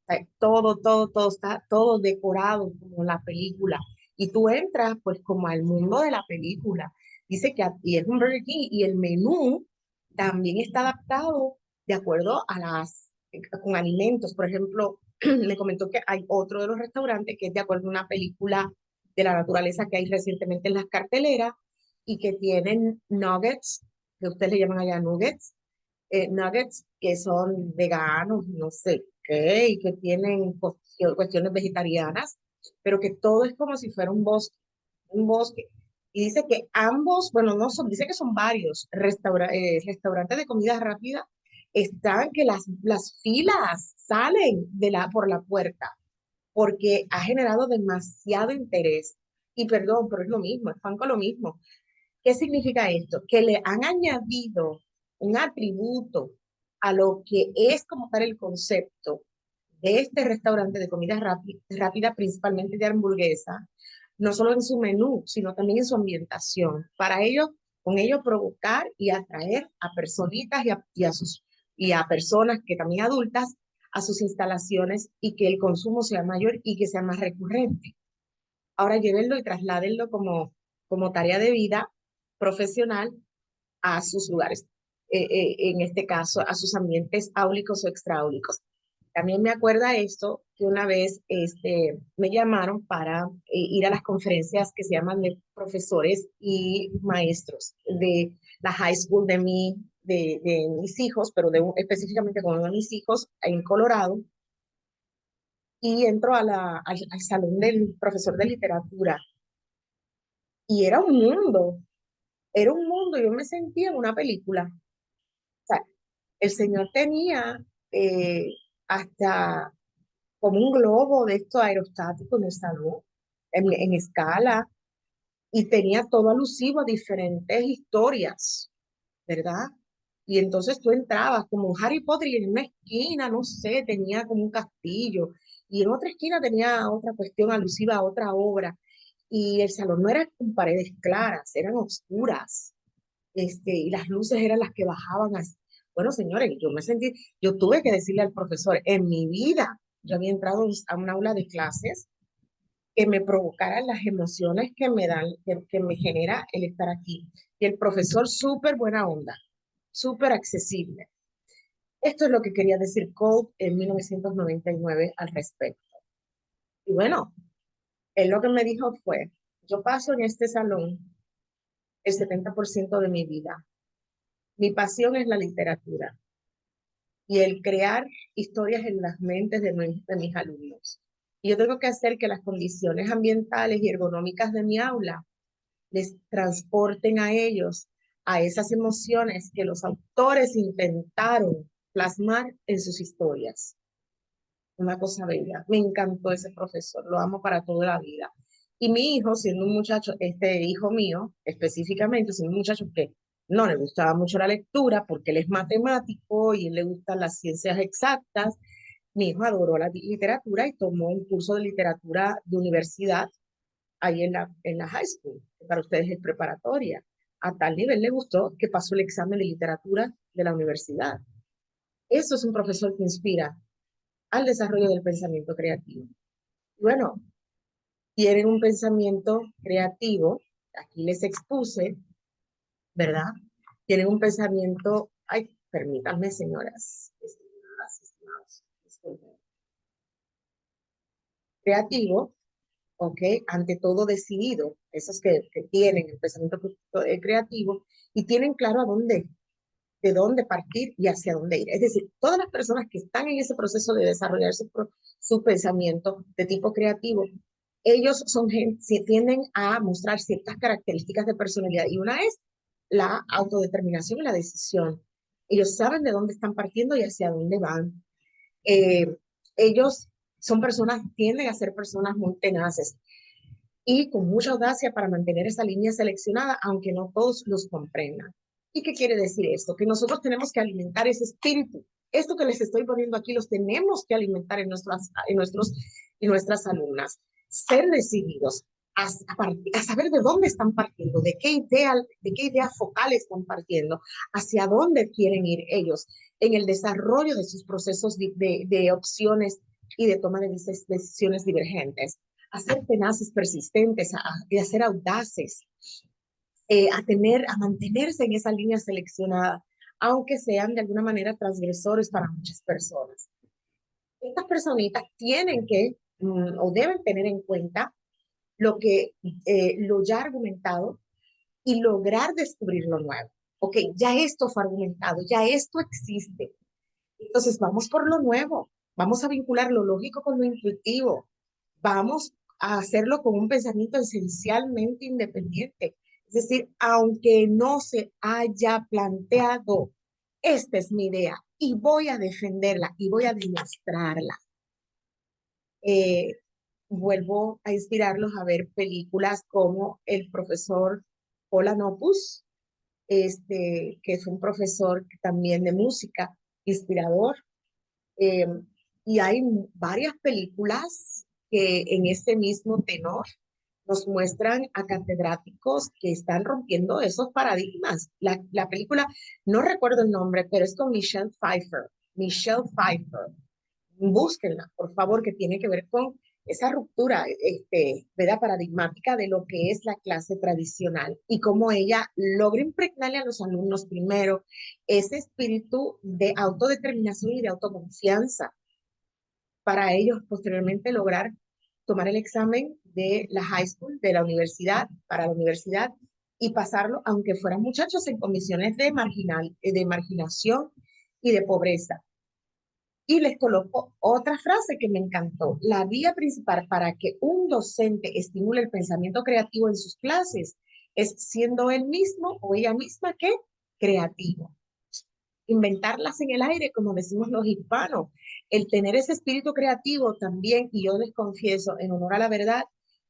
O sea, todo está todo decorado como la película. Y tú entras pues como al mundo de la película. Dice que y es un Burger King y el menú también está adaptado de acuerdo a con alimentos. Por ejemplo, me comentó que hay otro de los restaurantes que es de acuerdo a una película de la naturaleza que hay recientemente en las carteleras y que tienen nuggets, que ustedes le llaman allá nuggets que son veganos, no sé qué, y que tienen cuestiones vegetarianas, pero que todo es como si fuera un bosque. Y dice que ambos, bueno, no son, dice que son varios restaurantes de comida rápida, están que las filas salen por la puerta, porque ha generado demasiado interés. Y perdón, pero es lo mismo, es pan con lo mismo. ¿Qué significa esto? Que le han añadido un atributo a lo que es como tal el concepto de este restaurante de comida rápida, principalmente de hamburguesa, no solo en su menú, sino también en su ambientación, para ello, con ello provocar y atraer a personitas y a personas que también adultas a sus instalaciones y que el consumo sea mayor y que sea más recurrente. Ahora llévenlo y trasládenlo como tarea de vida profesional a sus lugares, en este caso a sus ambientes áulicos o extraáulicos. También me acuerda esto que una vez me llamaron para ir a las conferencias que se llaman de profesores y maestros de la high school de mis hijos, pero específicamente con uno de mis hijos en Colorado, y entro al salón del profesor de literatura y era un mundo, yo me sentía en una película. O sea, el señor tenía eh, hasta como un globo de estos aerostáticos en el salón, en escala, y tenía todo alusivo a diferentes historias, ¿verdad? Y entonces tú entrabas como un Harry Potter y en una esquina, no sé, tenía como un castillo, y en otra esquina tenía otra cuestión alusiva a otra obra, y el salón no era con paredes claras, eran oscuras, y las luces eran las que bajaban así. Bueno, señores, yo tuve que decirle al profesor, en mi vida yo había entrado a un aula de clases que me provocaran las emociones que me dan, que me genera el estar aquí. Y el profesor súper buena onda, súper accesible. Esto es lo que quería decir Cole en 1999 al respecto. Y bueno, él lo que me dijo fue, yo paso en este salón el 70% de mi vida. Mi pasión es la literatura y el crear historias en las mentes de mis alumnos. Y yo tengo que hacer que las condiciones ambientales y ergonómicas de mi aula les transporten a ellos a esas emociones que los autores intentaron plasmar en sus historias. Una cosa bella. Me encantó ese profesor, lo amo para toda la vida. Y mi hijo, siendo un muchacho, este hijo mío específicamente, siendo un muchacho que no le gustaba mucho la lectura porque él es matemático y él le gustan las ciencias exactas, mi hijo adoró la literatura y tomó un curso de literatura de universidad ahí en la high school, que para ustedes es preparatoria. A tal nivel le gustó que pasó el examen de literatura de la universidad. Eso es un profesor que inspira al desarrollo del pensamiento creativo. Bueno, tienen un pensamiento creativo, aquí les expuse, ¿verdad? Tienen un pensamiento, ay, permítanme, señoras, estimados, disculpen, creativo, ¿ok? Ante todo decidido, esos que tienen el pensamiento creativo y tienen claro a dónde, de dónde partir y hacia dónde ir. Es decir, todas las personas que están en ese proceso de desarrollar su pensamiento de tipo creativo, ellos son gente, tienden a mostrar ciertas características de personalidad y una es la autodeterminación y la decisión. Ellos saben de dónde están partiendo y hacia dónde van. Ellos son personas, tienden a ser personas muy tenaces y con mucha audacia para mantener esa línea seleccionada, aunque no todos los comprendan. ¿Y qué quiere decir esto? Que nosotros tenemos que alimentar ese espíritu. Esto que les estoy poniendo aquí los tenemos que alimentar en nuestras alumnas. Ser decididos, a saber de dónde están partiendo, de qué idea focal están partiendo, hacia dónde quieren ir ellos en el desarrollo de sus procesos de opciones y de toma de decisiones divergentes a ser tenaces, persistentes, a ser audaces, a mantenerse en esa línea seleccionada, aunque sean de alguna manera transgresores para muchas personas. Estas personitas tienen que o deben tener en cuenta lo ya argumentado y lograr descubrir lo nuevo. Ok, ya esto fue argumentado, ya esto existe. Entonces vamos por lo nuevo, vamos a vincular lo lógico con lo intuitivo, vamos a hacerlo con un pensamiento esencialmente independiente. Es decir, aunque no se haya planteado, esta es mi idea y voy a defenderla y voy a demostrarla. Eh, Vuelvo a inspirarlos a ver películas como El profesor Polanopus, que es un profesor también de música, inspirador. Eh, y hay varias películas que en ese mismo tenor nos muestran a catedráticos que están rompiendo esos paradigmas. La película, no recuerdo el nombre, pero es con Michelle Pfeiffer. Michelle Pfeiffer. Búsquenla, por favor, que tiene que ver con esa ruptura ¿verdad? Paradigmática de lo que es la clase tradicional y cómo ella logra impregnarle a los alumnos primero ese espíritu de autodeterminación y de autoconfianza para ellos posteriormente lograr tomar el examen de la high school, de la universidad, para la universidad y pasarlo, aunque fueran muchachos en condiciones de marginación y de pobreza. Y les coloco otra frase que me encantó. La vía principal para que un docente estimule el pensamiento creativo en sus clases es siendo él mismo o ella misma que creativo. Inventarlas en el aire, como decimos los hispanos. El tener ese espíritu creativo también, y yo les confieso, en honor a la verdad,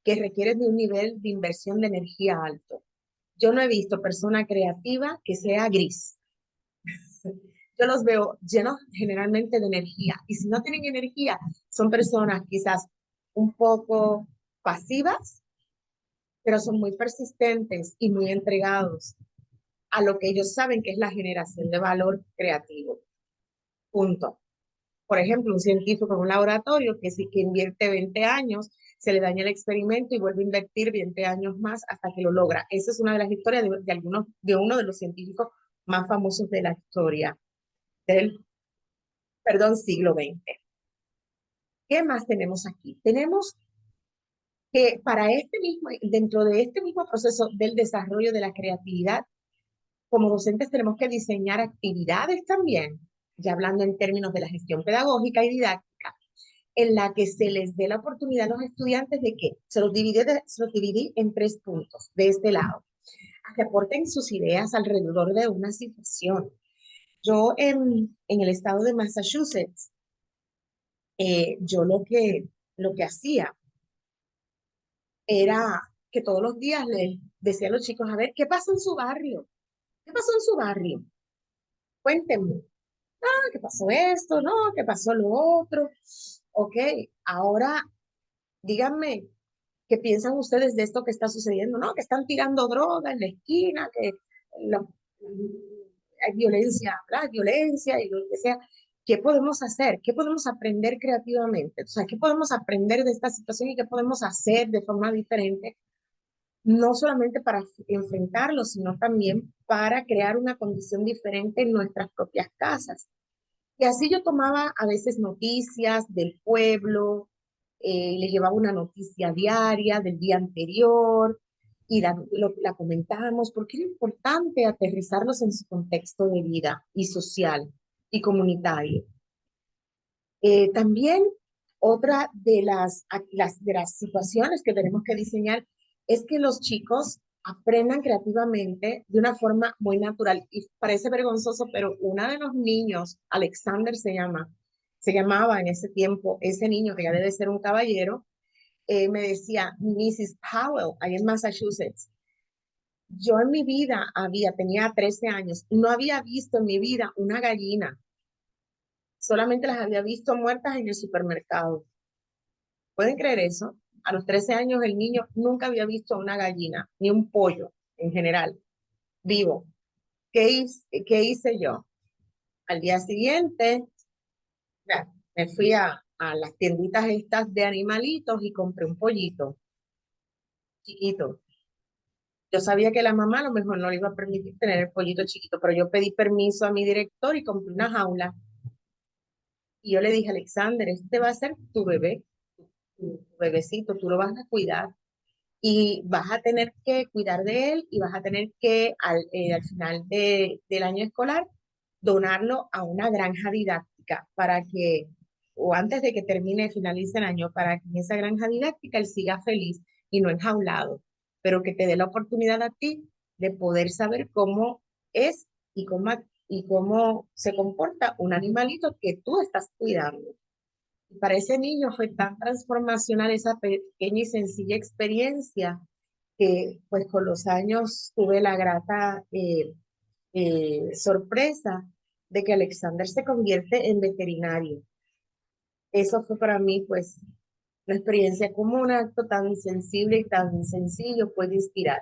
que requiere de un nivel de inversión de energía alto. Yo no he visto persona creativa que sea gris. Yo los veo llenos generalmente de energía. Y si no tienen energía, son personas quizás un poco pasivas, pero son muy persistentes y muy entregados a lo que ellos saben que es la generación de valor creativo. Punto. Por ejemplo, un científico en un laboratorio que invierte 20 años, se le daña el experimento y vuelve a invertir 20 años más hasta que lo logra. Esa es una de las historias de uno de los científicos más famosos de la historia del, perdón, siglo XX. ¿Qué más tenemos aquí? Tenemos que dentro de este mismo proceso del desarrollo de la creatividad, como docentes tenemos que diseñar actividades también, ya hablando en términos de la gestión pedagógica y didáctica, en la que se les dé la oportunidad a los estudiantes de que se los dividí en 3 puntos de este lado, a que aporten sus ideas alrededor de una situación. Yo en el estado de Massachusetts, yo lo que hacía era que todos los días les decía a los chicos, a ver, ¿qué pasó en su barrio? ¿Qué pasó en su barrio? Cuéntenme. Ah, ¿qué pasó esto? No, ¿qué pasó lo otro? Ok, ahora díganme ¿Qué piensan ustedes de esto que está sucediendo? No, que están tirando droga en la esquina, que lo- hay violencia, ¿verdad? Hay violencia y lo que sea. ¿Qué podemos hacer? ¿Qué podemos aprender creativamente? O sea, ¿qué podemos aprender de esta situación y qué podemos hacer de forma diferente? No solamente para enfrentarlo, sino también para crear una condición diferente en nuestras propias casas. Y así yo tomaba a veces noticias del pueblo, le llevaba una noticia diaria del día anterior y la comentábamos porque era importante aterrizarlos en su contexto de vida y social y comunitario. También otra de las situaciones que tenemos que diseñar es que los chicos aprendan creativamente de una forma muy natural. Y parece vergonzoso, pero uno de los niños, Alexander se llamaba en ese tiempo, ese niño que ya debe ser un caballero, me decía, Mrs. Powell, ahí en Massachusetts, yo en mi vida tenía 13 años, no había visto en mi vida una gallina, solamente las había visto muertas en el supermercado. ¿Pueden creer eso? A los 13 años el niño nunca había visto una gallina, ni un pollo en general, vivo. ¿Qué hice yo? Al día siguiente, ya, me fui a las tienditas estas de animalitos y compré un pollito chiquito. Yo sabía que la mamá a lo mejor no le iba a permitir tener el pollito chiquito, pero yo pedí permiso a mi director y compré una jaula. Y yo le dije, Alexander, este va a ser tu bebé, tu bebecito, tú lo vas a cuidar y vas a tener que cuidar de él y vas a tener que al final del año escolar donarlo a una granja didáctica para que, o antes de que termine, finalice el año, para que en esa granja didáctica él siga feliz y no enjaulado, pero que te dé la oportunidad a ti de poder saber cómo es y y cómo se comporta un animalito que tú estás cuidando. Y para ese niño fue tan transformacional esa pequeña y sencilla experiencia que pues con los años tuve la grata sorpresa de que Alexander se convierte en veterinario. Eso fue para mí pues una experiencia como un acto tan sensible y tan sencillo puede inspirar.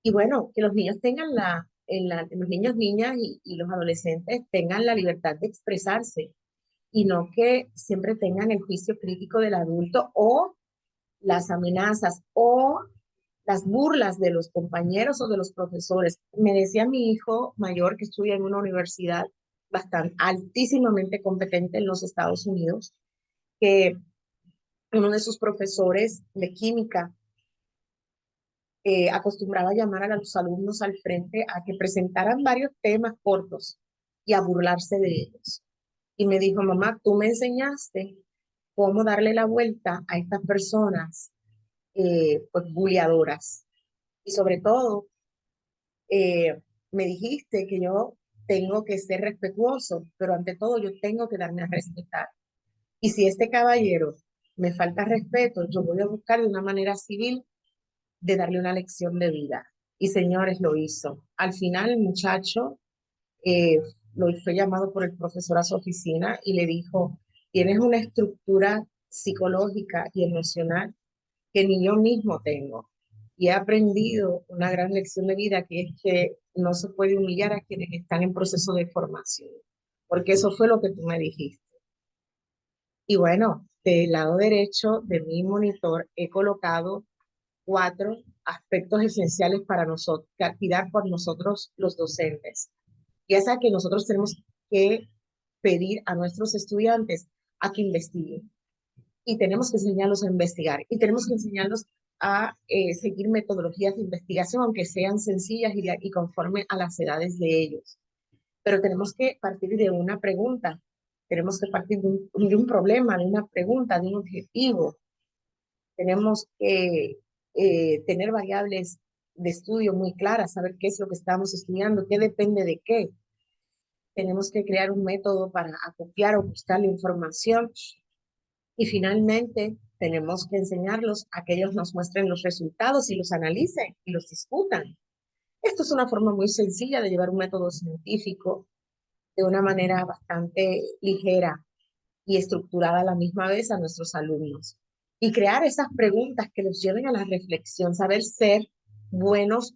Y bueno, que los niños tengan los niños, niñas y los adolescentes tengan la libertad de expresarse y no que siempre tengan el juicio crítico del adulto o las amenazas o las burlas de los compañeros o de los profesores. Me decía mi hijo mayor que estudia en una universidad bastante altísimamente competente en los Estados Unidos, que uno de sus profesores de química acostumbraba a llamar a los alumnos al frente a que presentaran varios temas cortos y a burlarse de ellos. Y me dijo, mamá, tú me enseñaste cómo darle la vuelta a estas personas pues buleadoras. Y sobre todo, me dijiste que yo tengo que ser respetuoso, pero ante todo yo tengo que darme a respetar. Y si este caballero me falta respeto, yo voy a buscar de una manera civil de darle una lección de vida. Y señores, lo hizo. Al final el muchacho eh, lo fue llamado por el profesor a su oficina y le dijo, tienes una estructura psicológica y emocional que ni yo mismo tengo. Y he aprendido una gran lección de vida que es que no se puede humillar a quienes están en proceso de formación, porque eso fue lo que tú me dijiste. Y bueno, del lado derecho de mi monitor he colocado 4 aspectos esenciales para nosotros, que activar por nosotros los docentes. Ya sea que nosotros tenemos que pedir a nuestros estudiantes a que investiguen y tenemos que enseñarlos a investigar y tenemos que enseñarlos a seguir metodologías de investigación, aunque sean sencillas y conforme a las edades de ellos. Pero tenemos que partir de una pregunta, tenemos que partir de un problema, de una pregunta, de un objetivo. Tenemos que tener variables de estudio muy claras, saber qué es lo que estamos estudiando, qué depende de qué. Tenemos que crear un método para acopiar o buscar la información y finalmente tenemos que enseñarlos a que ellos nos muestren los resultados y los analicen y los discutan. Esto es una forma muy sencilla de llevar un método científico de una manera bastante ligera y estructurada a la misma vez a nuestros alumnos. y crear esas preguntas que los lleven a la reflexión, saber ser buenos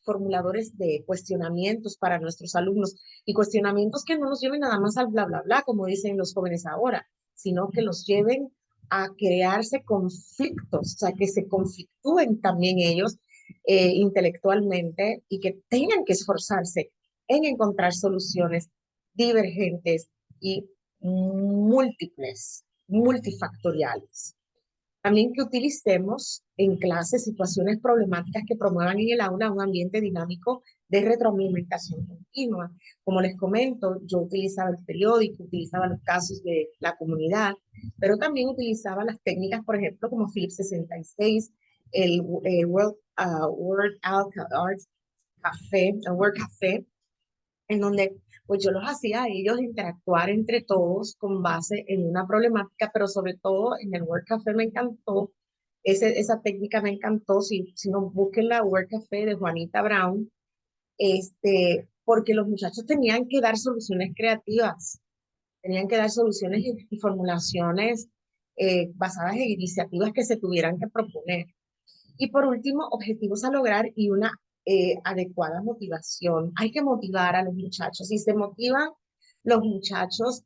formuladores de cuestionamientos para nuestros alumnos y cuestionamientos que no nos lleven nada más al bla, bla, bla, como dicen los jóvenes ahora, sino que los lleven a crearse conflictos, o sea, que se conflictúen también ellos intelectualmente y que tengan que esforzarse en encontrar soluciones divergentes y múltiples, multifactoriales. También que utilicemos en clases situaciones problemáticas que promuevan en el aula un ambiente dinámico de retroalimentación continua. Como les comento, yo utilizaba el periódico, utilizaba los casos de la comunidad, pero también utilizaba las técnicas, por ejemplo, como Philip 66, el World Art Café, el Word Café, en donde pues yo los hacía a ellos interactuar entre todos con base en una problemática, pero sobre todo en el Word Café me encantó, esa técnica me encantó, si no busquen la Word Café de Juanita Brown, porque los muchachos tenían que dar soluciones creativas, tenían que dar soluciones y formulaciones basadas en iniciativas que se tuvieran que proponer. Y por último, objetivos a lograr y una adecuada motivación. Hay que motivar a los muchachos. Y se motivan los muchachos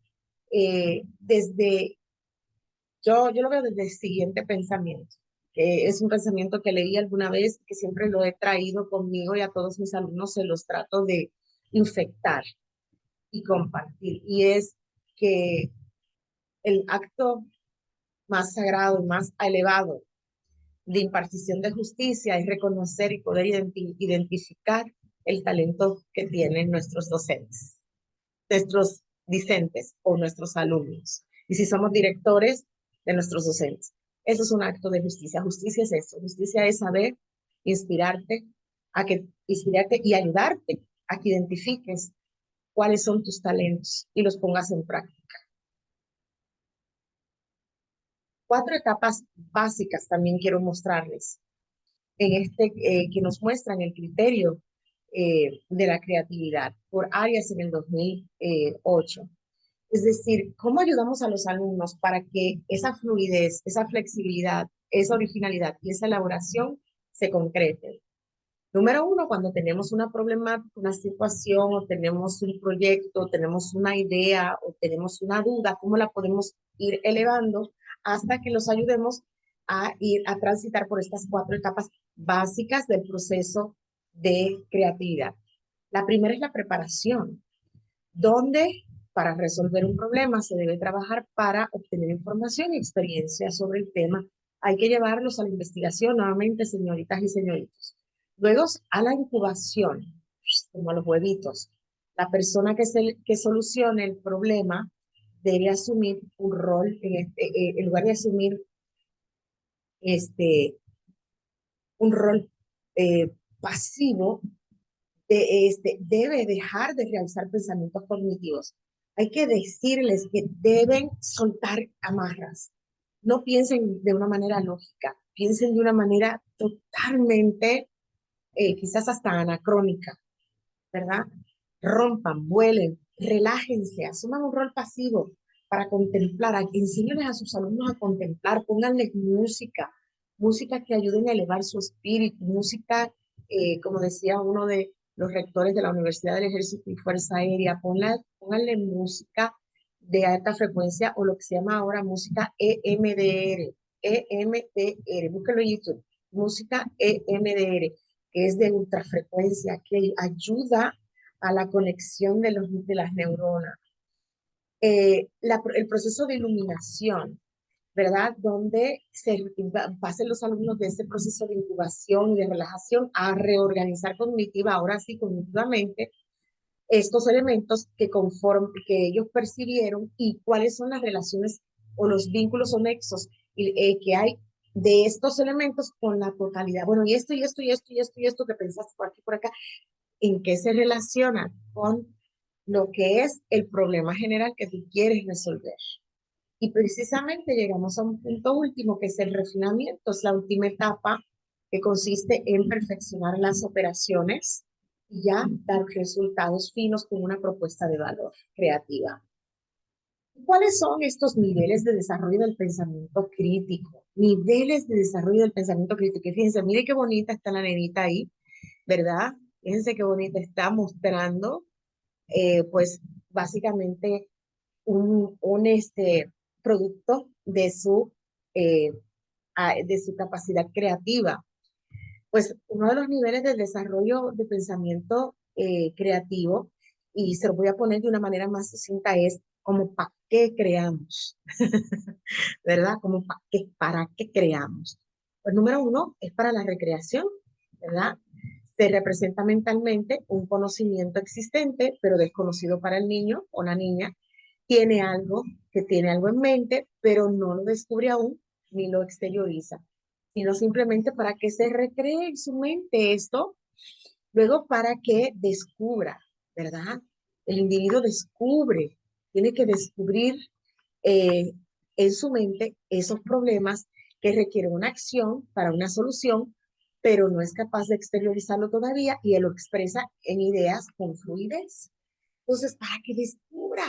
yo lo veo desde el siguiente pensamiento, que es un pensamiento que leí alguna vez, que siempre lo he traído conmigo y a todos mis alumnos se los trato de infectar y compartir. Y es que el acto más sagrado y más elevado de impartición de justicia es reconocer y poder identificar el talento que tienen nuestros docentes, nuestros discentes o nuestros alumnos. Y si somos directores de nuestros docentes. Eso es un acto de justicia. Justicia es eso. Justicia es saber inspirarte, inspirarte y ayudarte a que identifiques cuáles son tus talentos y los pongas en práctica. 4 etapas básicas también quiero mostrarles que nos muestran el criterio de la creatividad por Arias en el 2008. Es decir, ¿cómo ayudamos a los alumnos para que esa fluidez, esa flexibilidad, esa originalidad y esa elaboración se concreten? Número uno, cuando tenemos una problemática, una situación, o tenemos un proyecto, tenemos una idea, o tenemos una duda, ¿cómo la podemos ir elevando hasta que los ayudemos a ir a transitar por estas 4 etapas básicas del proceso de creatividad? La primera es la preparación, donde para resolver un problema se debe trabajar para obtener información y experiencia sobre el tema. Hay que llevarlos a la investigación nuevamente, señoritas y señoritos. Luego a la incubación, como a los huevitos. La persona que solucione el problema debe asumir un rol, en lugar de asumir este, un rol pasivo, debe dejar de realizar pensamientos cognitivos. Hay que decirles que deben soltar amarras. No piensen de una manera lógica, piensen de una manera totalmente, quizás hasta anacrónica, ¿verdad? Rompan, vuelen, relájense, asuman un rol pasivo para contemplar, enséñenles a sus alumnos a contemplar, pónganles música, música que ayuden a elevar su espíritu, música, como decía uno de los rectores de la Universidad del Ejército y Fuerza Aérea, pónganle música de alta frecuencia o lo que se llama ahora música EMDR, EMDR, búsquenlo en YouTube, música EMDR, que es de ultrafrecuencia, que ayuda a la conexión de las neuronas. El proceso de iluminación, ¿verdad? Donde pasen los alumnos de ese proceso de incubación y de relajación a reorganizar cognitiva, ahora sí cognitivamente, estos elementos que ellos percibieron y cuáles son las relaciones o los vínculos o nexos que hay de estos elementos con la totalidad. Bueno, y esto, y esto, y esto, y esto, y esto que pensaste por aquí, por acá, ¿en qué se relaciona con lo que es el problema general que tú quieres resolver? Y precisamente llegamos a un punto último, que es el refinamiento, es la última etapa que consiste en perfeccionar las operaciones y ya dar resultados finos con una propuesta de valor creativa. ¿Cuáles son estos niveles de desarrollo del pensamiento crítico? Niveles de desarrollo del pensamiento crítico. Y fíjense, mire qué bonita está la nenita ahí, ¿verdad? Fíjense qué bonita está mostrando, pues básicamente un producto eh, de su capacidad creativa. Pues uno de los niveles del desarrollo de pensamiento creativo, y se lo voy a poner de una manera más sucinta, es como para qué creamos, ¿verdad? Como para qué creamos. Pues número uno es para la recreación, ¿verdad? Se representa mentalmente un conocimiento existente, pero desconocido para el niño o la niña. Tiene algo en mente, pero no lo descubre aún ni lo exterioriza, sino simplemente para que se recree en su mente esto, luego para que descubra, ¿verdad? El individuo descubre, tiene que descubrir eh, en su mente esos problemas que requieren una acción para una solución, pero no es capaz de exteriorizarlo todavía y él lo expresa en ideas con fluidez. Entonces, para que descubra,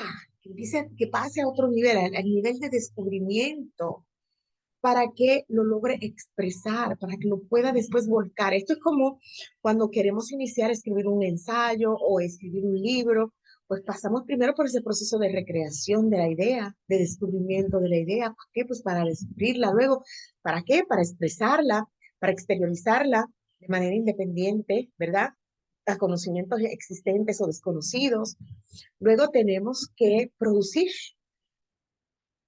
que pase a otro nivel, al nivel de descubrimiento, para que lo logre expresar, para que lo pueda después volcar. Esto es como cuando queremos iniciar a escribir un ensayo o escribir un libro, pues pasamos primero por ese proceso de recreación de la idea, de descubrimiento de la idea. ¿Para qué? Pues para descubrirla luego. ¿Para qué? Para expresarla, para exteriorizarla de manera independiente, ¿verdad? A conocimientos existentes o desconocidos. Luego tenemos que producir.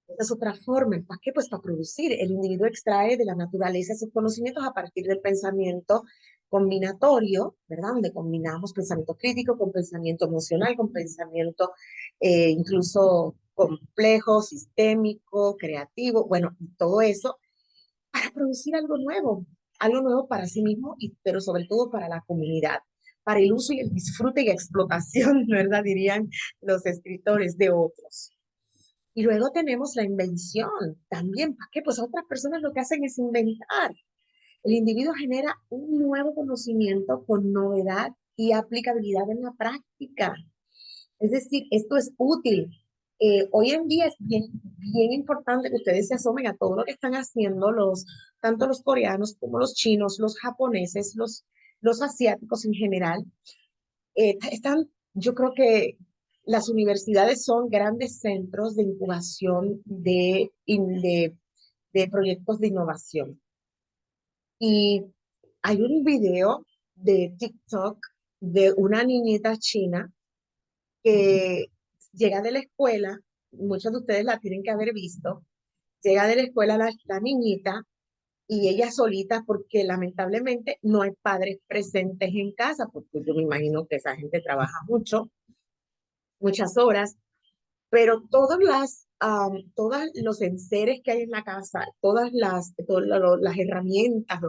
Esa es otra forma. ¿Para qué? Pues para producir. El individuo extrae de la naturaleza sus conocimientos a partir del pensamiento combinatorio, ¿verdad? Donde combinamos pensamiento crítico con pensamiento emocional, con pensamiento incluso complejo, sistémico, creativo, bueno, y todo eso para producir algo nuevo para sí mismo, pero sobre todo para la comunidad, para el uso y el disfrute y explotación, ¿verdad? Dirían los escritores de otros. Y luego tenemos la invención también. ¿Para qué? Pues otras personas lo que hacen es inventar. El individuo genera un nuevo conocimiento con novedad y aplicabilidad en la práctica. Es decir, esto es útil. Hoy en día es bien importante que ustedes se asomen a todo lo que están haciendo tanto los coreanos como los chinos, los japoneses, los asiáticos en general, yo creo que las universidades son grandes centros de incubación de proyectos de innovación. Y hay un video de TikTok de una niñita china que llega de la escuela, muchos de ustedes la tienen que haber visto, llega de la escuela la niñita y ella solita porque lamentablemente no hay padres presentes en casa, porque yo me imagino que esa gente trabaja mucho, muchas horas, pero todos los enseres que hay en la casa, las herramientas,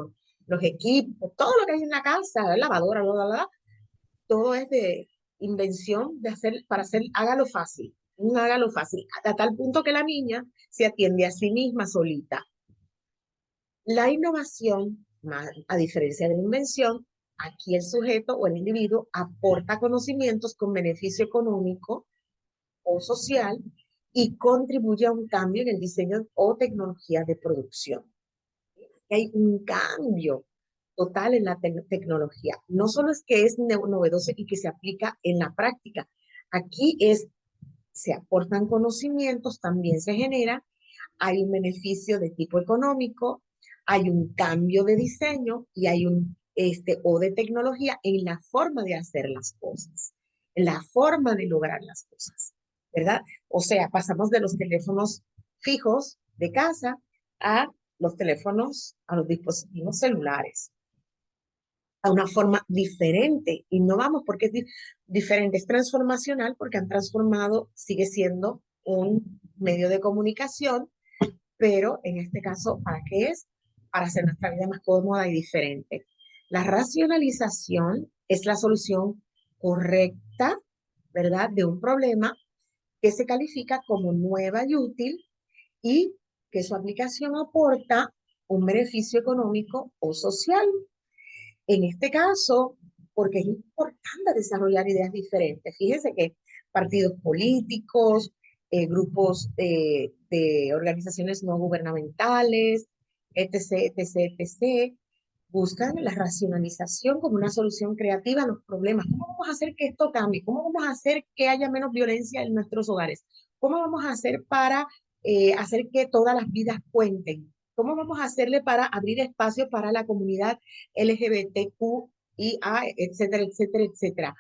los equipos, todo lo que hay en la casa, la lavadora, todo es de invención para hacer, hágalo fácil, a tal punto que la niña se atiende a sí misma solita. La innovación, a diferencia de la invención, aquí el sujeto o el individuo aporta conocimientos con beneficio económico o social y contribuye a un cambio en el diseño o tecnología de producción. Hay un cambio total en la tecnología. No solo es que es novedoso y que se aplica en la práctica, aquí se aportan conocimientos, también se genera, hay un beneficio de tipo económico, hay un cambio de diseño y hay o de tecnología en la forma de hacer las cosas, en la forma de lograr las cosas, ¿verdad? O sea, pasamos de los teléfonos fijos de casa a a los dispositivos celulares, a una forma diferente. Y no vamos porque es diferente, es transformacional porque han transformado, sigue siendo un medio de comunicación, pero en este caso, ¿para qué es? Para hacer nuestra vida más cómoda y diferente. La racionalización es la solución correcta, ¿verdad?, de un problema que se califica como nueva y útil y que su aplicación aporta un beneficio económico o social. En este caso, porque es importante desarrollar ideas diferentes. Fíjense que partidos políticos, grupos de organizaciones no gubernamentales, etc., etc., etc., buscan la racionalización como una solución creativa a los problemas. ¿Cómo vamos a hacer que esto cambie? ¿Cómo vamos a hacer que haya menos violencia en nuestros hogares? ¿Cómo vamos a hacer para hacer que todas las vidas cuenten? ¿Cómo vamos a hacerle para abrir espacio para la comunidad LGBTQIA, etcétera, etcétera, etcétera?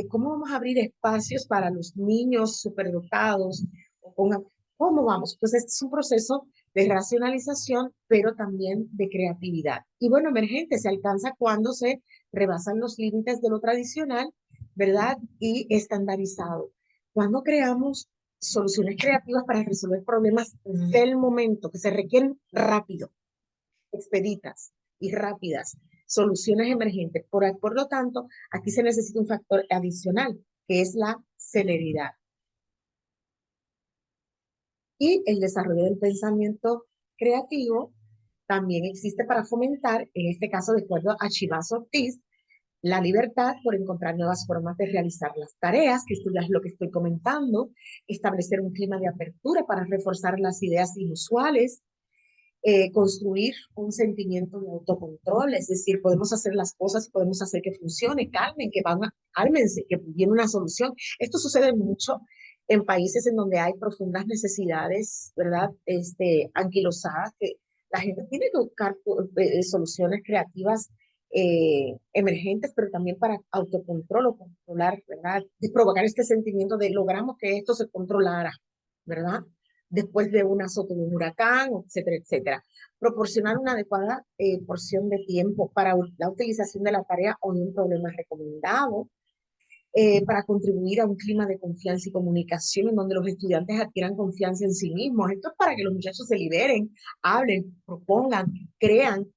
¿Cómo vamos a abrir espacios para los niños superdotados? ¿Cómo vamos? Pues este es un proceso de racionalización, pero también de creatividad. Y bueno, emergente se alcanza cuando se rebasan los límites de lo tradicional, ¿verdad? Y estandarizado. Cuando creamos soluciones creativas para resolver problemas del momento, que se requieren rápido, expeditas y rápidas, soluciones emergentes. Por lo tanto, aquí se necesita un factor adicional, que es la celeridad. Y el desarrollo del pensamiento creativo también existe para fomentar, en este caso, de acuerdo a Chivas Ortiz, la libertad por encontrar nuevas formas de realizar las tareas, que esto ya es lo que estoy comentando, establecer un clima de apertura para reforzar las ideas inusuales, construir un sentimiento de autocontrol, es decir, podemos hacer las cosas, podemos hacer que funcione, calmen, cálmense, que viene una solución. Esto sucede mucho en países en donde hay profundas necesidades, ¿verdad? Anquilosadas, que la gente tiene que buscar soluciones creativas emergentes, pero también para autocontrol o controlar, ¿verdad? De provocar este sentimiento de logramos que esto se controlara, ¿verdad? Después de un azote de un huracán, etcétera, etcétera. Proporcionar una adecuada porción de tiempo para la utilización de la tarea o de un problema recomendado, para contribuir a un clima de confianza y comunicación en donde los estudiantes adquieran confianza en sí mismos. Esto es para que los muchachos se liberen, hablen, propongan, creen,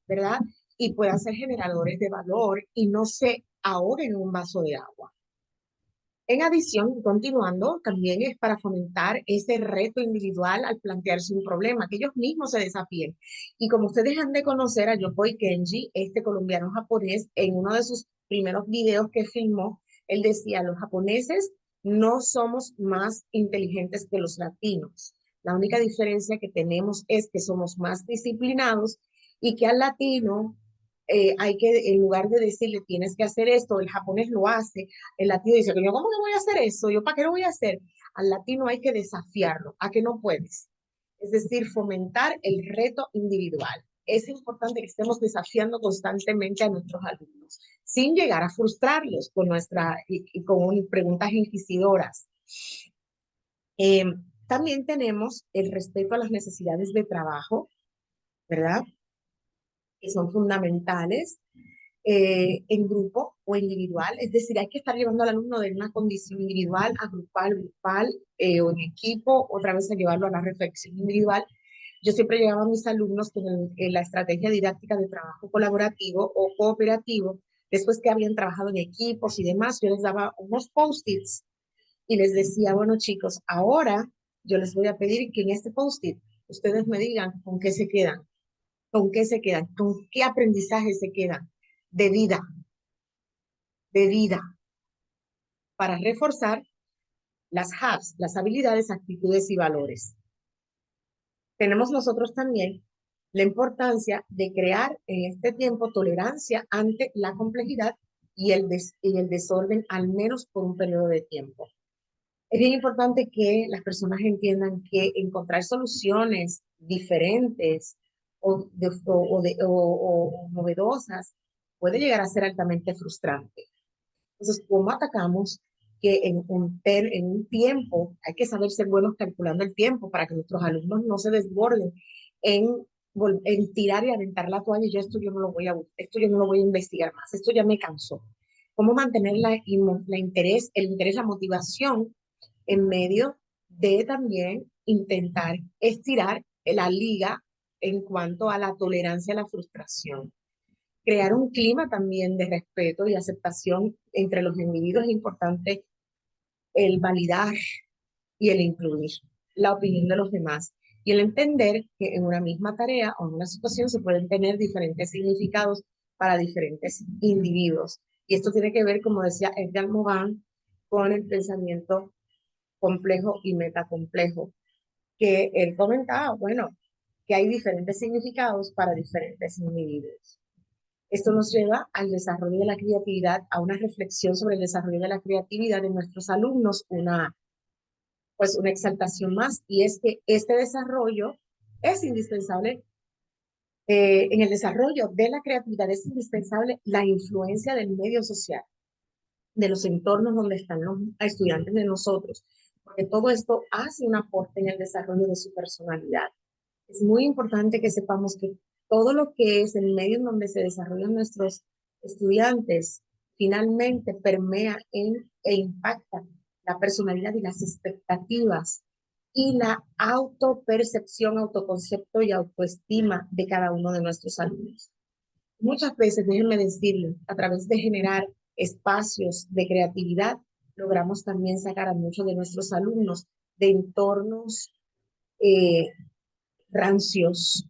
¿verdad? Y puedan ser generadores de valor y no se ahoguen en un vaso de agua. En adición, continuando, también es para fomentar ese reto individual al plantearse un problema, que ellos mismos se desafíen. Y como ustedes han de conocer a Yokoi Kenji, este colombiano japonés, en uno de sus primeros videos que filmó, él decía, los japoneses no somos más inteligentes que los latinos. La única diferencia que tenemos es que somos más disciplinados y que al latino hay que, en lugar de decirle tienes que hacer esto, el japonés lo hace, el latino dice, yo, ¿cómo que voy a hacer eso? ¿Yo para qué lo voy a hacer? Al latino hay que desafiarlo, a que no puedes. Es decir, fomentar el reto individual. Es importante que estemos desafiando constantemente a nuestros alumnos, sin llegar a frustrarlos con y con preguntas inquisidoras. Eh, También tenemos el respeto a las necesidades de trabajo, ¿verdad? Que son fundamentales en grupo o individual, es decir, hay que estar llevando al alumno de una condición individual a grupal o en equipo, otra vez a llevarlo a la reflexión individual. Yo siempre llevaba a mis alumnos con la estrategia didáctica de trabajo colaborativo o cooperativo, después que habían trabajado en equipos y demás, yo les daba unos post-its y les decía, bueno chicos, ahora yo les voy a pedir que en este post-it ustedes me digan con qué se quedan, con qué se quedan, con qué aprendizaje se quedan de vida, de vida, para reforzar las HABs, las habilidades, actitudes y valores. Tenemos nosotros también la importancia de crear en este tiempo tolerancia ante la complejidad y el desorden, al menos por un periodo de tiempo. Es bien importante que las personas entiendan que encontrar soluciones diferentes o novedosas puede llegar a ser altamente frustrante. Entonces, ¿cómo atacamos que en un tiempo hay que saber ser buenos calculando el tiempo para que nuestros alumnos no se desborden en, en tirar y aventar la toalla? Y yo esto yo no lo voy a, esto yo no lo voy a investigar más, esto ya me cansó. ¿Cómo mantener el interés, la motivación en medio de también intentar estirar la liga en cuanto a la tolerancia a la frustración? Crear un clima también de respeto y aceptación entre los individuos. Es importante el validar y el incluir la opinión de los demás y el entender que en una misma tarea o en una situación se pueden tener diferentes significados para diferentes individuos. Y esto tiene que ver, como decía Edgar Morin, con el pensamiento complejo y metacomplejo, que él comentaba, bueno, que hay diferentes significados para diferentes individuos. Esto nos lleva al desarrollo de la creatividad, a una reflexión sobre el desarrollo de la creatividad de nuestros alumnos, pues una exaltación más, y es que este desarrollo es indispensable. En el desarrollo de la creatividad es indispensable la influencia del medio social, de los entornos donde están los estudiantes de nosotros, porque todo esto hace un aporte en el desarrollo de su personalidad. Es muy importante que sepamos que todo lo que es el medio en donde se desarrollan nuestros estudiantes finalmente permea e impacta la personalidad y las expectativas y la autopercepción, autoconcepto y autoestima de cada uno de nuestros alumnos. Muchas veces, déjenme decirles, a través de generar espacios de creatividad, logramos también sacar a muchos de nuestros alumnos de entornos eh, rancios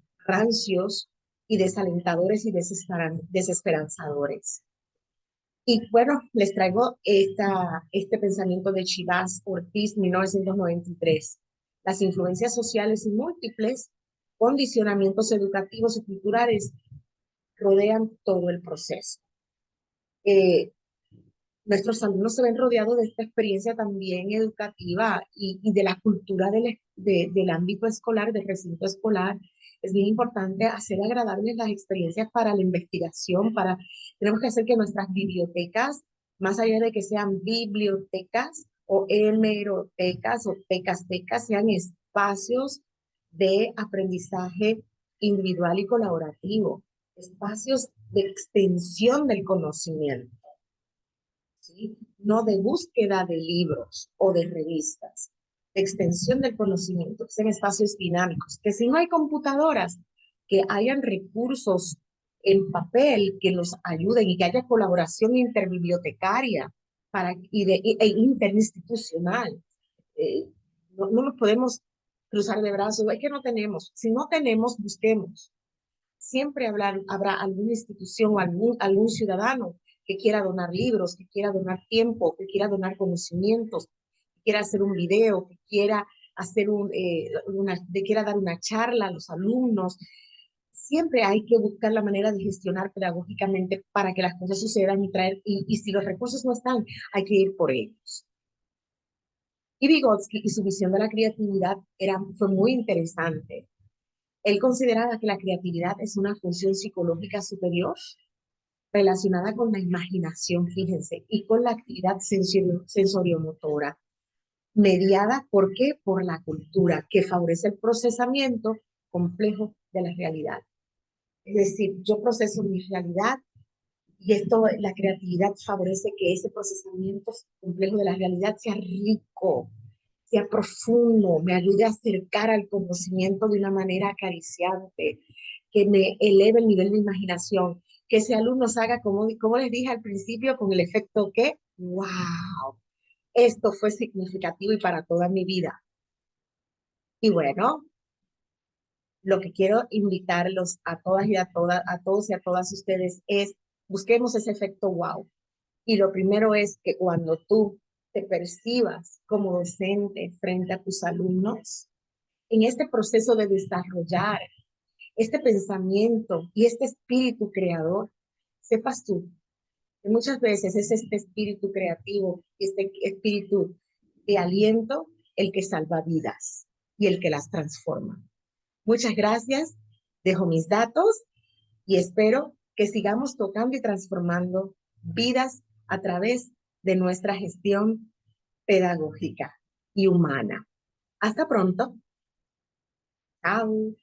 y desalentadores y desesperanzadores. Y bueno, les traigo este pensamiento de Chivas Ortiz, 1993. Las influencias sociales y múltiples condicionamientos educativos y culturales rodean todo el proceso. Eh, Nuestros alumnos se ven rodeados de esta experiencia también educativa y de la cultura del ámbito escolar, del recinto escolar. Es bien importante hacer agradables las experiencias para la investigación, tenemos que hacer que nuestras bibliotecas, más allá de que sean bibliotecas o hemerotecas o tecas, sean espacios de aprendizaje individual y colaborativo, espacios de extensión del conocimiento. ¿Sí? No de búsqueda de libros o de revistas, de extensión del conocimiento, que sean espacios dinámicos, que si no hay computadoras, que hayan recursos en papel que nos ayuden y que haya colaboración interbibliotecaria e interinstitucional. No nos podemos cruzar de brazos, es que no tenemos. Si no tenemos, busquemos. Siempre habrá alguna institución o algún ciudadano que quiera donar libros, que quiera donar tiempo, que quiera donar conocimientos, que quiera hacer un video, que quiera quiera dar una charla a los alumnos. Siempre hay que buscar la manera de gestionar pedagógicamente para que las cosas sucedan y si los recursos no están, hay que ir por ellos. Y Vygotsky y su visión de la creatividad fue muy interesante. Él consideraba que la creatividad es una función psicológica superior relacionada con la imaginación, fíjense, y con la actividad sensoriomotora, mediada, ¿por qué? Por la cultura, que favorece el procesamiento complejo de la realidad. Es decir, yo proceso mi realidad y la creatividad favorece que ese procesamiento complejo de la realidad sea rico, sea profundo, me ayude a acercar al conocimiento de una manera acariciante, que me eleve el nivel de imaginación, que ese alumno se haga, como les dije al principio, con el efecto que, wow, esto fue significativo y para toda mi vida. Y bueno, lo que quiero invitarlos a todas y a todos y a todas ustedes es, busquemos ese efecto wow. Y lo primero es que cuando tú te percibas como docente frente a tus alumnos, en este proceso de desarrollar este pensamiento y este espíritu creador, sepas tú que muchas veces es este espíritu creativo, este espíritu de aliento, el que salva vidas y el que las transforma. Muchas gracias, dejo mis datos y espero que sigamos tocando y transformando vidas a través de nuestra gestión pedagógica y humana. Hasta pronto. Chao.